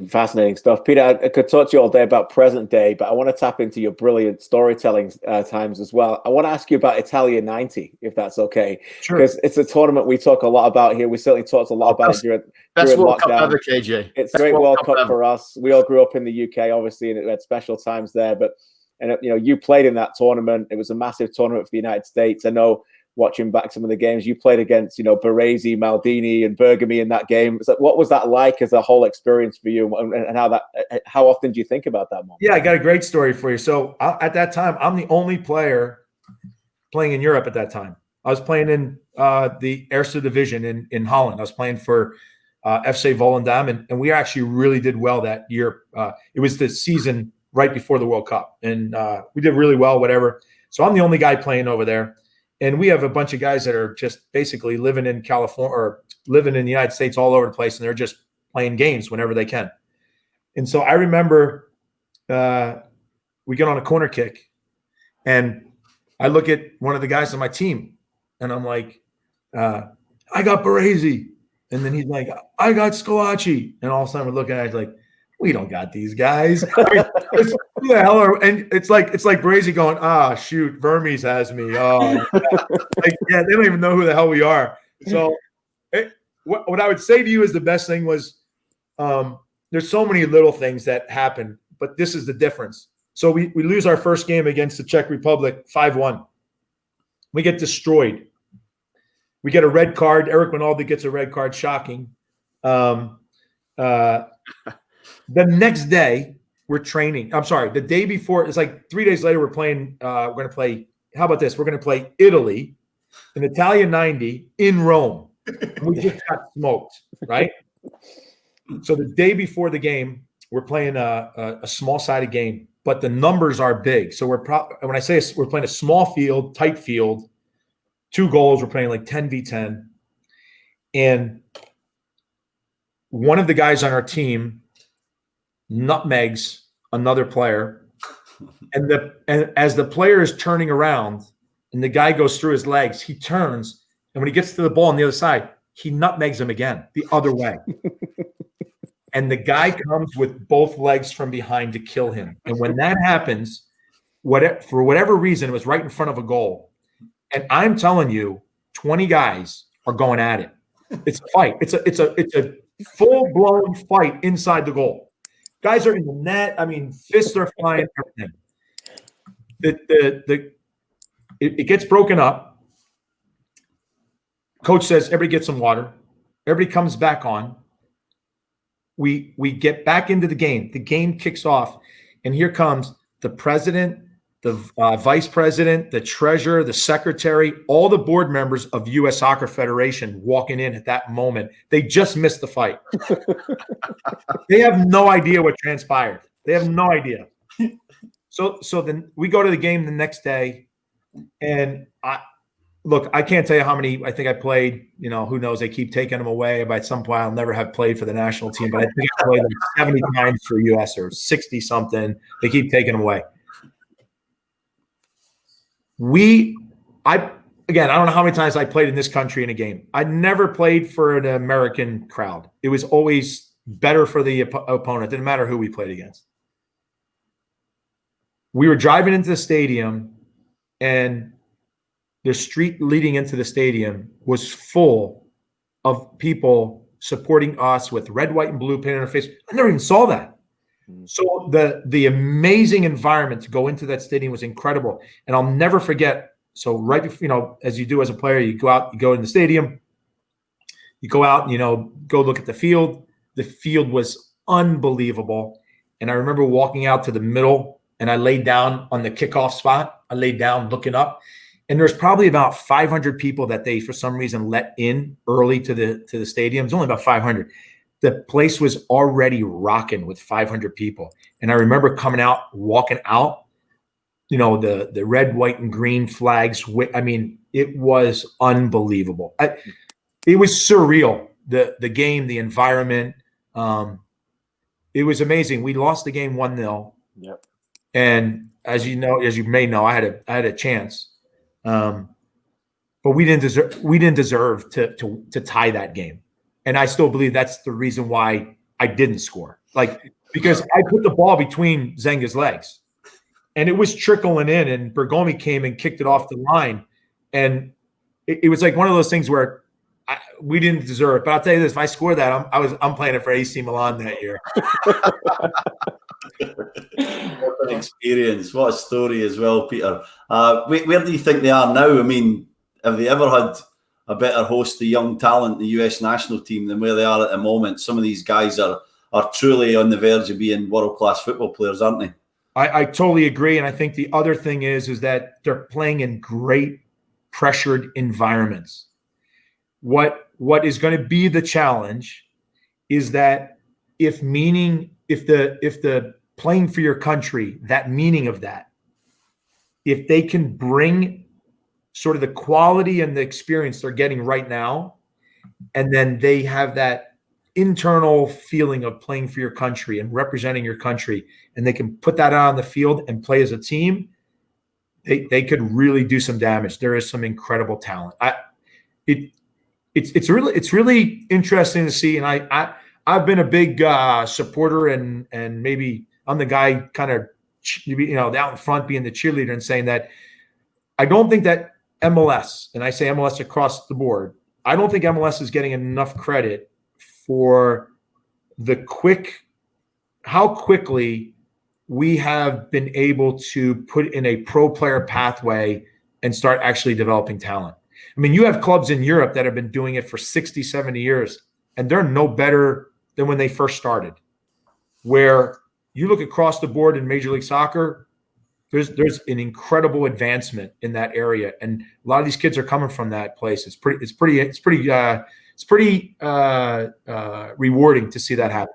Fascinating stuff. Peter, I could talk to you all day about present day, but I want to tap into your brilliant storytelling times as well. I want to ask you about Italia 90, if that's okay. Sure. Because it's a tournament we talk a lot about here. We certainly talked a lot about it during World Cup lockdown. ever, KJ. It's a great World Cup for us. We all grew up in the UK, obviously, and it had special times there. But you played in that tournament. It was a massive tournament for the United States. I know, watching back some of the games, you played against, Baresi, Maldini, and Bergami in that game. So what was that like as a whole experience for you, and how often do you think about that moment? Yeah, I got a great story for you. So at that time, I'm the only player playing in Europe at that time. I was playing in the Eerste Division in Holland. I was playing for FC Volendam, and we actually really did well that year. It was the season right before the World Cup, and we did really well, whatever. So I'm the only guy playing over there. And we have a bunch of guys that are just basically living in California or living in the United States all over the place, and they're just playing games whenever they can. And so I remember we get on a corner kick, and I look at one of the guys on my team, and I'm like, I got Baresi. And then he's like, I got Scalacci. And all of a sudden we're looking at it like, we don't got these guys. I mean, who the hell are? And it's like Baresi going, shoot, Vermes has me. Oh, yeah, they don't even know who the hell we are. So, what I would say to you is the best thing was, there's so many little things that happen, but this is the difference. So we lose our first game against the Czech Republic 5-1. We get destroyed. We get a red card. Eric Rinaldi gets a red card. Shocking. The next day, we're training. I'm sorry, the day before, it's like 3 days later, we're playing. We're going to play. How about this? We're going to play Italy, in Italia 90 in Rome. We just got smoked, right? So the day before the game, we're playing a small-sided game, but the numbers are big. So when I say we're playing a small field, tight field, 2 goals, we're playing like 10v10. And one of the guys on our team nutmegs another player, and as the player is turning around and the guy goes through his legs, he turns, and when he gets to the ball on the other side, he nutmegs him again the other way. And the guy comes with both legs from behind to kill him. And when that happens, for whatever reason, it was right in front of a goal. And I'm telling you, 20 guys are going at it. It's a fight. It's a full-blown fight inside the goal. Guys are in the net. I mean, fists are flying, everything. It gets broken up. Coach says, everybody get some water. Everybody comes back on. We get back into the game. The game kicks off, and here comes the president, the vice president, the treasurer, the secretary, all the board members of the U.S. Soccer Federation walking in at that moment. They just missed the fight. They have no idea what transpired. They have no idea. So then we go to the game the next day, and I can't tell you how many. I think I played. Who knows? They keep taking them away. By some point, I'll never have played for the national team, but I think I played like 70 times for U.S. or 60 something. They keep taking them away. I don't know how many times I played in this country in a game. I never played for an American crowd. It was always better for the opponent. Didn't matter who we played against. We were driving into the stadium, and the street leading into the stadium was full of people supporting us with red, white, and blue paint on their face. I never even saw that. So the amazing environment to go into that stadium was incredible. And I'll never forget. So right before, as you do as a player, you go out, you go in the stadium, you go out, go look at the field. The field was unbelievable. And I remember walking out to the middle, and I laid down on the kickoff spot. I laid down looking up, and there's probably about 500 people that they, for some reason, let in early to the stadium. It's only about 500. The place was already rocking with 500 people. And I remember coming out, walking out, the red, white, and green flags. I mean, it was unbelievable. It was surreal. The game, the environment. It was amazing. We lost the game 1-0. Yep. And as you may know, I had a chance. But we didn't deserve to tie that game. And I still believe that's the reason why I didn't score. Because I put the ball between Zenga's legs, and it was trickling in, and Bergomi came and kicked it off the line. And it was like one of those things where we didn't deserve it. But I'll tell you this, if I score that, I'm playing it for AC Milan that year. What an experience. What a story as well, Peter. Where do you think they are now? I mean, have they ever had a better host of young talent, the US national team, than where they are at the moment? Some of these guys are truly on the verge of being world-class football players, aren't they? I totally agree. And I think the other thing is that they're playing in great pressured environments. What is going to be the challenge is that if the playing for your country, that meaning of that, if they can bring sort of the quality and the experience they're getting right now, and then they have that internal feeling of playing for your country and representing your country, and they can put that out on the field and play as a team, they could really do some damage. There is some incredible talent. It's really interesting to see, and I've been a big supporter, and maybe I'm the guy kind of out in front being the cheerleader and saying that I don't think that MLS, and I say MLS across the board, I don't think MLS is getting enough credit for how quickly we have been able to put in a pro player pathway and start actually developing talent. I mean, you have clubs in Europe that have been doing it for 60, 70 years, and they're no better than when they first started. Where you look across the board in Major League Soccer, there's an incredible advancement in that area, and a lot of these kids are coming from that place. It's pretty rewarding to see that happen.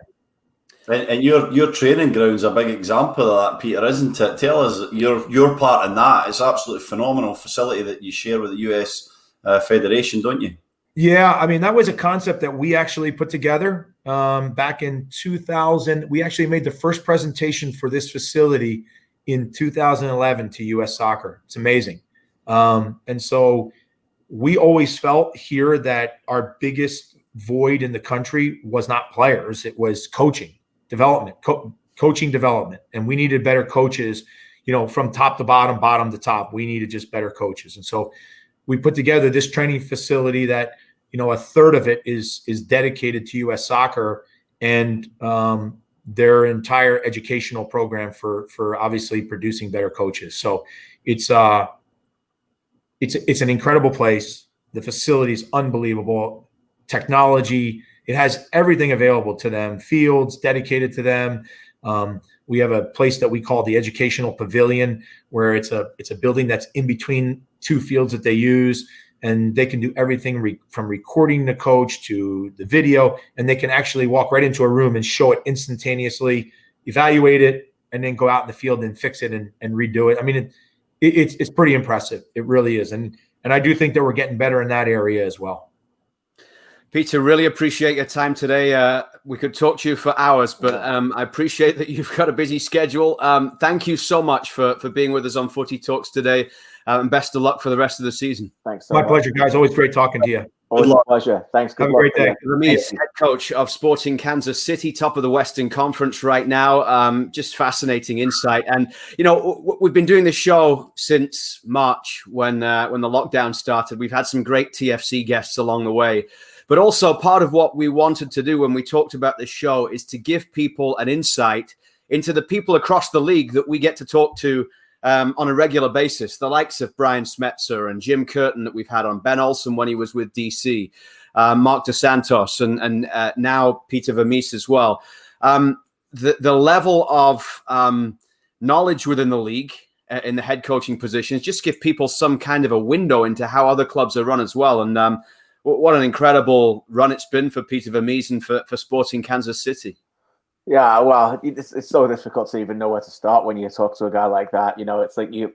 And your training ground's a big example of that, Peter, isn't it? Tell us your part in that. It's absolutely phenomenal facility that you share with the US Federation, don't you? Yeah, I mean, that was a concept that we actually put together back in 2000. We actually made the first presentation for this facility in 2011 to US Soccer. It's amazing. And so we always felt here that our biggest void in the country was not players. It was coaching development, coaching development. And we needed better coaches, from top to bottom, bottom to top. We needed just better coaches. And so we put together this training facility that, a third of it is dedicated to US Soccer and their entire educational program for obviously producing better coaches. So it's an incredible place. The facility is unbelievable. Technology, it has everything available to them. Fields dedicated to them. We have a place that we call the Educational Pavilion, where it's a building that's in between two fields that they use, and they can do everything from recording the coach to the video, and they can actually walk right into a room and show it instantaneously, evaluate it, and then go out in the field and fix it and redo it. I mean, it's pretty impressive. It really is. And I do think that we're getting better in that area as well. Peter, really appreciate your time today. We could talk to you for hours, but I appreciate that you've got a busy schedule. Thank you so much for being with us on Footy Talks today, and best of luck for the rest of the season. Thanks. My pleasure, guys. Always great talking to you. Always a pleasure. Thanks. Have a great day. Vermes, head coach of Sporting Kansas City, top of the Western Conference right now. Just fascinating insight. And, you know, we've been doing this show since March when the lockdown started. We've had some great TFC guests along the way. But also part of what we wanted to do when we talked about this show is to give people an insight into the people across the league that we get to talk to on a regular basis, the likes of Brian Smetzer and Jim Curtin that we've had on, Ben Olsen when he was with DC, Mark DeSantos, and now Peter Vermes as well. The level of knowledge within the league in the head coaching positions just give people some kind of a window into how other clubs are run as well. And what an incredible run it's been for Peter Vermes and for Sporting Kansas City. Yeah, well, it's so difficult to even know where to start when you talk to a guy like that. You know, it's like you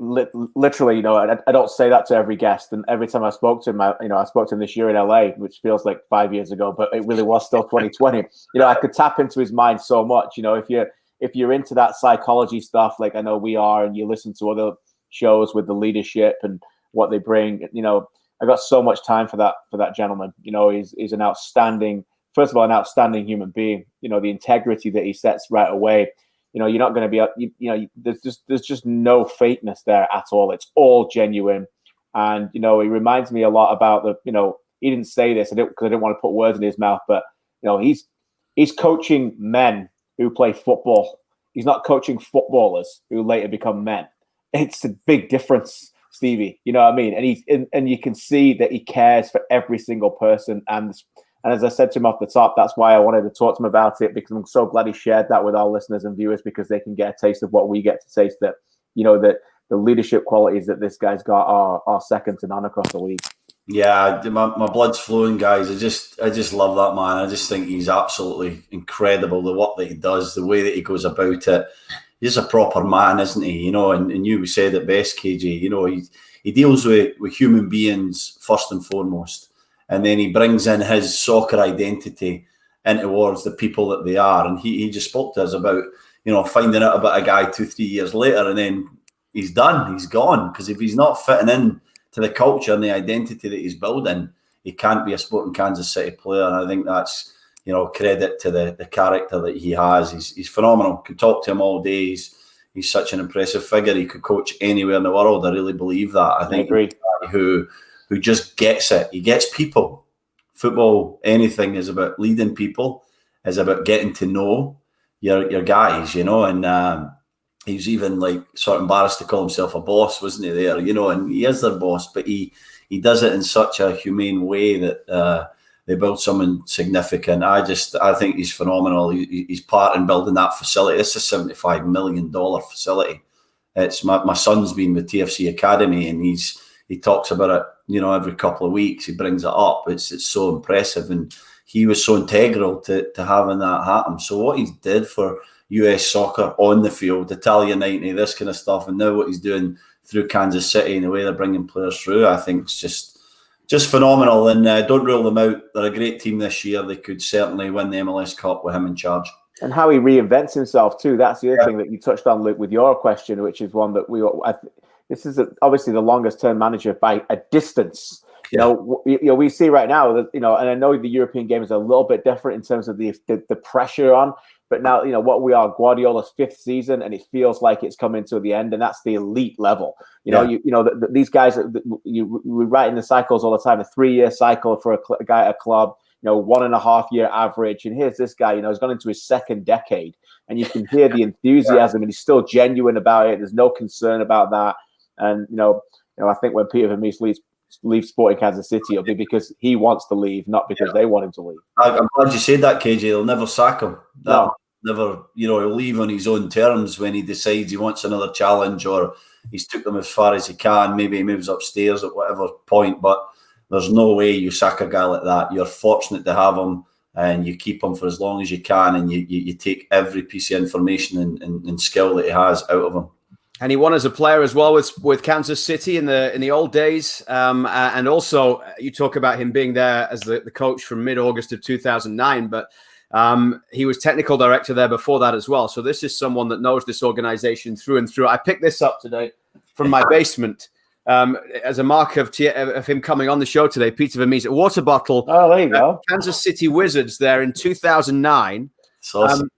literally, you know, I don't say that to every guest. And every time I spoke to him, I spoke to him this year in LA, which feels like 5 years ago, but it really was still 2020. You know, I could tap into his mind so much. You know, if you're into that psychology stuff, like I know we are, and you listen to other shows with the leadership and what they bring, you know, I got so much time for that gentleman. You know, he's an outstanding. First of all, an outstanding human being. You know, the integrity that he sets right away. You know, you're not going to be, you know, there's just no fakeness there at all. It's all genuine. And, you know, he reminds me a lot about you know, he didn't say this because I didn't want to put words in his mouth, but, you know, he's coaching men who play football. He's not coaching footballers who later become men. It's a big difference, Stevie. You know what I mean? And you can see that he cares for every single person. And as I said to him off the top, that's why I wanted to talk to him about it, because I'm so glad he shared that with our listeners and viewers, because they can get a taste of what we get to taste, that, you know, that the leadership qualities that this guy's got are second to none across the league. Yeah, my blood's flowing, guys. I just love that man. I just think he's absolutely incredible, the work that he does, the way that he goes about it. He's a proper man, isn't he? You know, and you said it best, KJ. You know, he deals with human beings first and foremost. And then he brings in his soccer identity in towards the people that they are. And he just spoke to us about, you know, finding out about a guy 2-3 years later, and then he's done, he's gone. Because if he's not fitting in to the culture and the identity that he's building, he can't be a Sporting Kansas City player. And I think that's, you know, credit to the character that he has. He's phenomenal. Could talk to him all day. He's such an impressive figure. He could coach anywhere in the world. I really believe that. I think agree. Who just gets it. He gets people. Football, anything is about leading people, is about getting to know your guys, you know. And he was even like sort of embarrassed to call himself a boss, wasn't he there? You know, and he is their boss, but he does it in such a humane way that they build someone significant. I think he's phenomenal. He's part in building that facility. It's a $75 million facility. It's my son's been with TFC Academy, and he talks about it, you know, every couple of weeks. He brings it up. It's so impressive, and he was so integral to having that happen. So what he did for US soccer on the field, Italian 90, this kind of stuff, and now what he's doing through Kansas City and the way they're bringing players through, I think it's just phenomenal. And don't rule them out. They're a great team this year. They could certainly win the MLS Cup with him in charge. And how he reinvents himself too. That's the other thing that you touched on, Luke, with your question, which is one that this is obviously the longest term manager by a distance. Yeah. You know, we see right now that, you know, and I know the European game is a little bit different in terms of the pressure on, but now, you know, what we are, Guardiola's 5th season, and it feels like it's coming to the end, and that's the elite level. You know, these guys, we write in the cycles all the time, a 3-year cycle for a guy at a club, you know, 1.5 year average. And here's this guy, you know, he's gone into his 2nd decade, and you can hear the enthusiasm, and he's still genuine about it. There's no concern about that. And, you know, I think when Peter Vermes leaves Sporting Kansas City, it'll be because he wants to leave, not because they want him to leave. I'm glad you said that, KJ. They'll never sack him. No. Never, you know, he'll leave on his own terms when he decides he wants another challenge, or he's took them as far as he can. Maybe he moves upstairs at whatever point, but there's no way you sack a guy like that. You're fortunate to have him, and you keep him for as long as you can, and you take every piece of information and skill that he has out of him. And he won as a player as well with Kansas City in the old days. And also, you talk about him being there as the coach from mid-August of 2009, but he was technical director there before that as well. So this is someone that knows this organization through and through. I picked this up today from my basement. as a mark of him coming on the show today, Peter Vermes, a water bottle. Oh, there you go. Kansas City Wizards there in 2009. Awesome.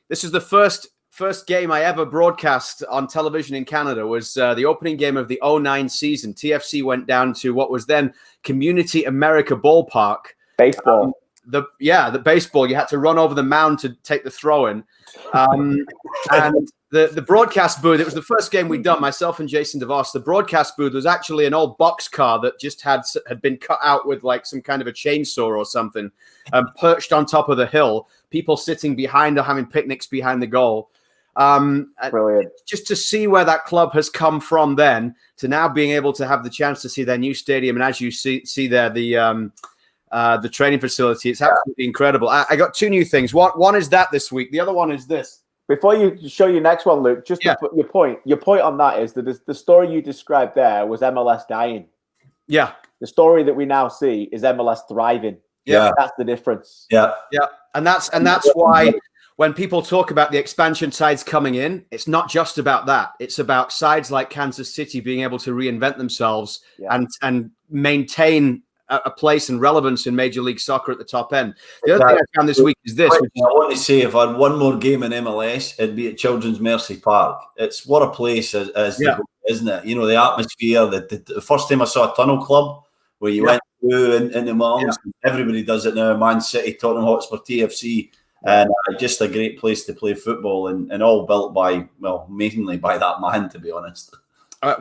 This is the first game I ever broadcast on television in Canada. Was the opening game of the 09 season. TFC went down to what was then Community America Ballpark. Baseball. The baseball. You had to run over the mound to take the throw in. And the broadcast booth, it was the first game we'd done, myself and Jason DeVos. The broadcast booth was actually an old boxcar that just had been cut out with like some kind of a chainsaw or something, perched on top of the hill, people sitting behind or having picnics behind the goal. Brilliant. Just to see where that club has come from then to now being able to have the chance to see their new stadium. And as you see there, the training facility, it's absolutely incredible. I got two new things. One is that this week. The other one is this. Before you show your next one, Luke, just to put your point on that is that the story you described there was MLS dying. Yeah. The story that we now see is MLS thriving. Yeah. That's the difference. Yeah. Yeah. And that's why when people talk about the expansion sides coming in, it's not just about that. It's about sides like Kansas City being able to reinvent themselves and maintain a place and relevance in Major League Soccer at the top end. The other thing I found this week is this. I want to say, if I had one more game in MLS, it'd be at Children's Mercy Park. It's what a place isn't it? You know, the atmosphere. The first time I saw a tunnel club where you went through in the mountains, everybody does it now. Man City, Tottenham Hotspur, TFC, and just a great place to play football, and all built by, well, mainly by that man, to be honest.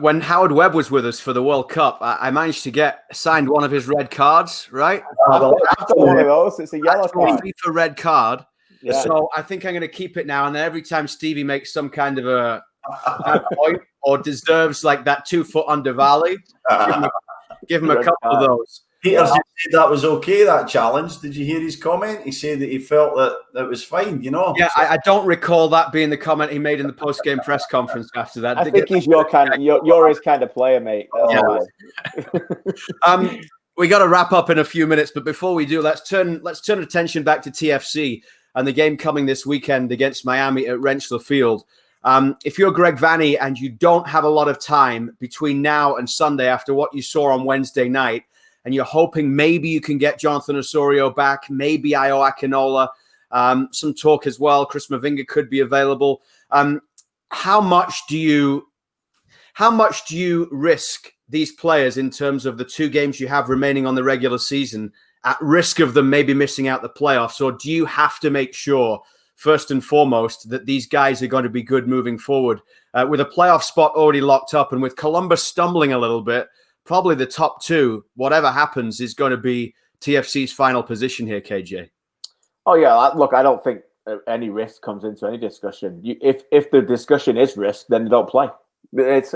When Howard Webb was with us for the World Cup, I managed to get signed one of his red cards, right? After one of those, it's a yellow card. FIFA red card. Yeah. So I think I'm going to keep it now. And then every time Stevie makes some kind of a point or deserves like that 2 foot under volley, give him a couple of those. Peter said that was okay, that challenge. Did you hear his comment? He said that he felt that it was fine, you know? Yeah, I don't recall that being the comment he made in the post-game press conference after that. I think he's you're his kind of player, mate. We got to wrap up in a few minutes, but before we do, let's turn attention back to TFC and the game coming this weekend against Miami at Rentschler Field. If you're Greg Vanney and you don't have a lot of time between now and Sunday after what you saw on Wednesday night, and you're hoping maybe you can get Jonathon Osorio back, maybe Io Akinola, some talk as well. Chris Mavinga could be available. How much do you risk these players in terms of the 2 games you have remaining on the regular season at risk of them maybe missing out the playoffs? Or do you have to make sure, first and foremost, that these guys are going to be good moving forward? With a playoff spot already locked up and with Columbus stumbling a little bit, probably the top 2, whatever happens, is going to be TFC's final position here, KJ. Oh, yeah. Look, I don't think any risk comes into any discussion. If the discussion is risk, then they don't play. It's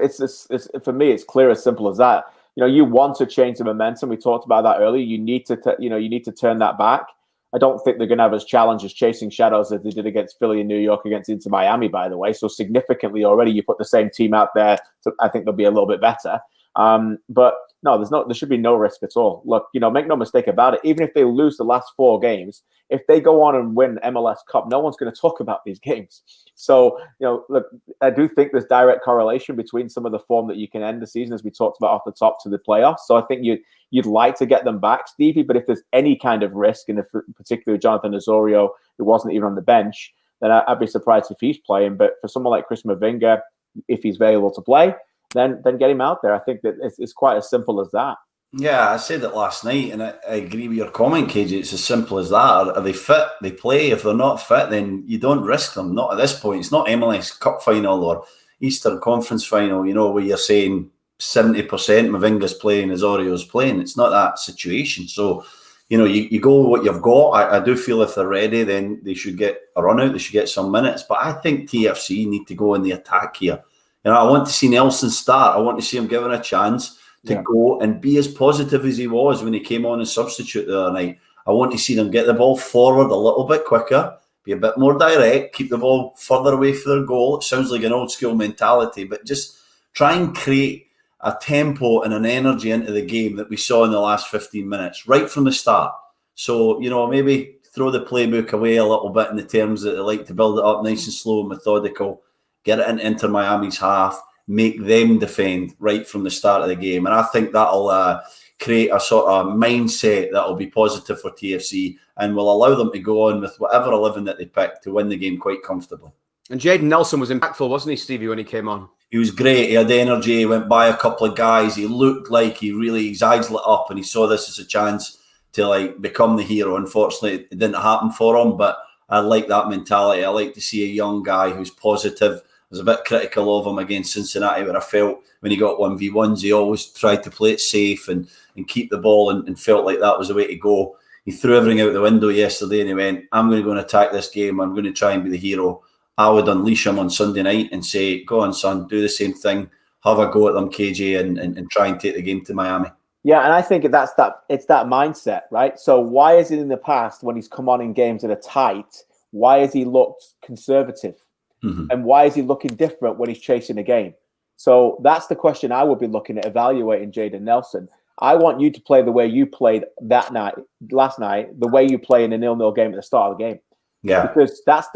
for me, it's clear, as simple as that. You know, you want to change the momentum. We talked about that earlier. You need to turn that back. I don't think they're going to have as challenges chasing shadows as they did against Philly and New York, against Inter Miami, by the way. So significantly already, you put the same team out there. So I think they'll be a little bit better. But no, there should be no risk at all. Look, you know, make no mistake about it. Even if they lose the last 4 games, if they go on and win MLS Cup, no one's going to talk about these games. So, you know, look, I do think there's direct correlation between some of the form that you can end the season, as we talked about off the top, to the playoffs. So I think you'd like to get them back, Stevie. But if there's any kind of risk, and if particularly Jonathon Osorio, who wasn't even on the bench, then I'd be surprised if he's playing. But for someone like Chris Mavinga, if he's available to play, then get him out there. I think that it's quite as simple as that. Yeah, I said it last night, and I agree with your comment, KJ. It's as simple as that. Are they fit? They play. If they're not fit, then you don't risk them. Not at this point. It's not MLS Cup final or Eastern Conference final, you know, where you're saying 70% Mavinga's playing, Azorio's playing. It's not that situation. So, you know, you go with what you've got. I do feel if they're ready, then they should get a run out. They should get some minutes. But I think TFC need to go in the attack here. You know, I want to see Nelson start. I want to see him given a chance to go and be as positive as he was when he came on as substitute the other night. I want to see them get the ball forward a little bit quicker, be a bit more direct, keep the ball further away from their goal. It sounds like an old school mentality, but just try and create a tempo and an energy into the game that we saw in the last 15 minutes, right from the start. So, you know, maybe throw the playbook away a little bit in the terms that they like to build it up nice and slow and methodical, get it into Miami's half, make them defend right from the start of the game. And I think that'll create a sort of mindset that'll be positive for TFC and will allow them to go on with whatever 11 that they pick to win the game quite comfortably. And Jaden Nelson was impactful, wasn't he, Stevie, when he came on? He was great. He had energy. He went by a couple of guys. He looked like his eyes lit up and he saw this as a chance to become the hero. Unfortunately, it didn't happen for him, but I like that mentality. I like to see a young guy who's positive. I was a bit critical of him against Cincinnati, where I felt when he got 1v1s, he always tried to play it safe and keep the ball and felt like that was the way to go. He threw everything out the window yesterday and he went, I'm going to go and attack this game. I'm going to try and be the hero. I would unleash him on Sunday night and say, go on, son, do the same thing. Have a go at them, KJ, and try and take the game to Miami. Yeah, and I think it's that mindset, right? So why is it in the past when he's come on in games that are tight, why has he looked conservative? Mm-hmm. And why is he looking different when he's chasing a game? So that's the question I would be looking at evaluating Jaden Nelson. I want you to play the way you played last night, the way you play in a 0-0 game at the start of the game. Yeah, because that's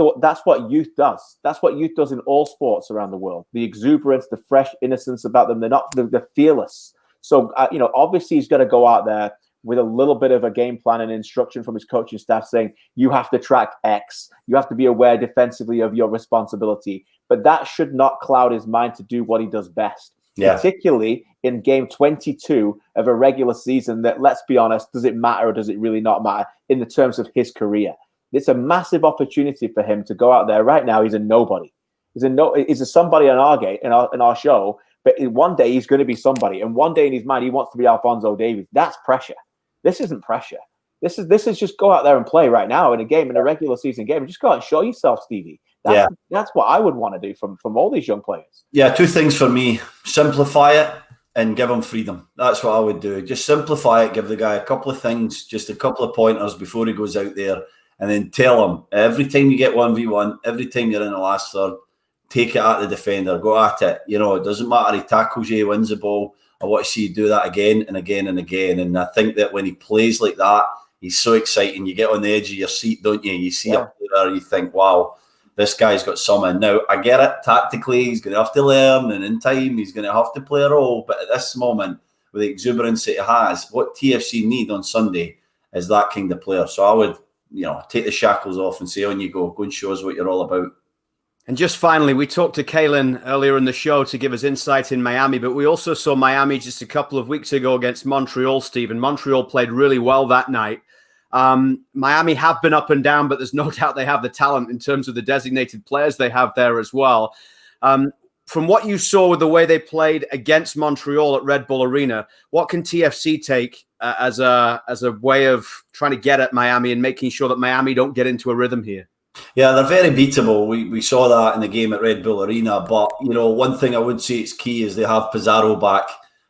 what youth does. That's what youth does in all sports around the world. The exuberance, the fresh innocence about them. They're fearless. So obviously he's got to go out there with a little bit of a game plan and instruction from his coaching staff saying, you have to track X. You have to be aware defensively of your responsibility. But that should not cloud his mind to do what he does best. Yeah. Particularly in game 22 of a regular season that, let's be honest, does it matter or does it really not matter in the terms of his career? It's a massive opportunity for him to go out there. Right now, he's a nobody. He's a somebody on our show, but one day he's going to be somebody. And one day in his mind, he wants to be Alphonso Davies. That's pressure. This isn't pressure. This is just go out there and play right now in a regular season game. Just go out and show yourself, Stevie. That's what I would want to do from all these young players. Yeah, two things for me. Simplify it and give him freedom. That's what I would do. Just simplify it. Give the guy a couple of things, just a couple of pointers before he goes out there. And then tell him, every time you get 1v1, every time you're in the last third, take it at the defender. Go at it. It doesn't matter. He tackles you, he wins the ball. I want to see you do that again and again and again. And I think that when he plays like that, he's so exciting. You get on the edge of your seat, don't you? You see a player, you think, wow, this guy's got something. Now, I get it. Tactically, he's going to have to learn. And in time, he's going to have to play a role. But at this moment, with the exuberance that he has, what TFC need on Sunday is that kind of player. So I would, take the shackles off and say, on you go. Go and show us what you're all about. And just finally, we talked to Kaylyn earlier in the show to give us insight in Miami, but we also saw Miami just a couple of weeks ago against Montreal, Steve, and Montreal played really well that night. Miami have been up and down, but there's no doubt they have the talent in terms of the designated players they have there as well. From what you saw with the way they played against Montreal at Red Bull Arena, what can TFC take as a way of trying to get at Miami and making sure that Miami don't get into a rhythm here? Yeah, they're very beatable. We saw that in the game at Red Bull Arena. But, one thing I would say is key is they have Pizarro back,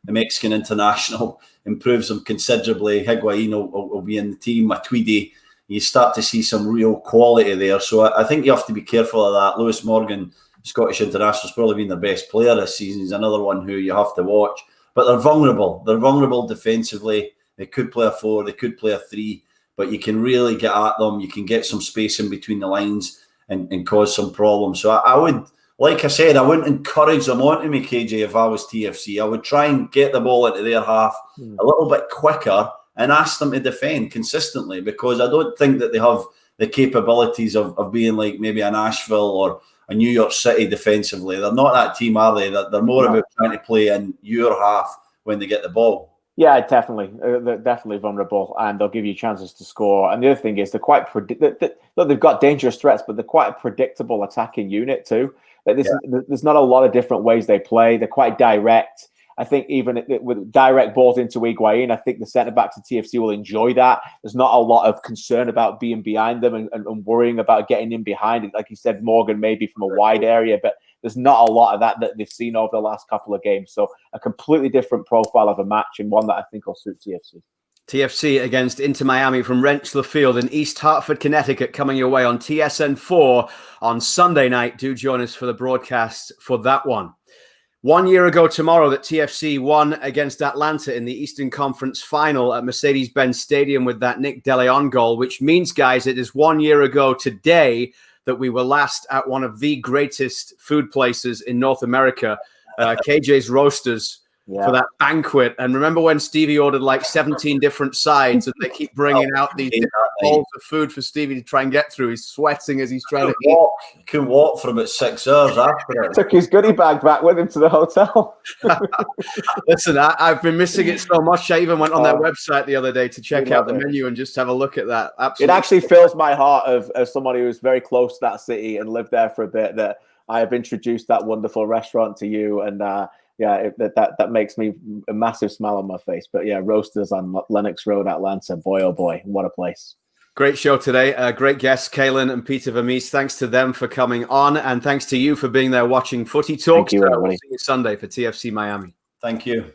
the Mexican international, improves them considerably. Higuain will be in the team, Matuidi. You start to see some real quality there. So I think you have to be careful of that. Lewis Morgan, Scottish international, has probably been their best player this season. He's another one who you have to watch. But they're vulnerable. They're vulnerable defensively. They could play a 4, they could play a 3. But you can really get at them. You can get some space in between the lines and cause some problems. So I would, like I said, I wouldn't encourage them onto me, KJ, if I was TFC. I would try and get the ball into their half a little bit quicker and ask them to defend consistently, because I don't think that they have the capabilities of being like maybe a Nashville or a New York City defensively. They're not that team, are they? They're more about trying to play in your half when they get the ball. Yeah, definitely. They're definitely vulnerable, and they'll give you chances to score. And the other thing is they're quite look, they've got dangerous threats, but they're quite a predictable attacking unit too. There's not a lot of different ways they play. They're quite direct. I think even with direct balls into Higuain, I think the centre-backs of TFC will enjoy that. There's not a lot of concern about being behind them and worrying about getting in behind it. Like you said, Morgan maybe from a wide area, but there's not a lot of that they've seen over the last couple of games. So a completely different profile of a match, and one that I think will suit TFC. TFC against Inter Miami from Rentschler Field in East Hartford, Connecticut, coming your way on TSN4 on Sunday night. Do join us for the broadcast for that one. 1 year ago tomorrow that TFC won against Atlanta in the Eastern Conference Final at Mercedes-Benz Stadium with that Nick DeLeon goal, which means, guys, it is 1 year ago today that we were last at one of the greatest food places in North America KJ's Roasters for that banquet. And remember when Stevie ordered like 17 different sides and they keep bringing out these different bowls of food for Stevie to try and get through. He's sweating as he's trying to eat. He couldn't walk for about 6 hours after it. Took his goodie bag back with him to the hotel. Listen, I've been missing it so much. I even went on their website the other day to check out the menu and just have a look at that. Absolutely. It actually fills my heart of somebody who's very close to that city and lived there for a bit, that I have introduced that wonderful restaurant to you. And that makes me a massive smile on my face. But yeah, Roasters on Lenox Road, Atlanta. Boy, oh boy, what a place. Great show today. Great guests, Kaylyn and Peter Vermes. Thanks to them for coming on. And thanks to you for being there watching Footy Talks. Thank you, everybody. We'll see you Sunday for TFC Miami. Thank you.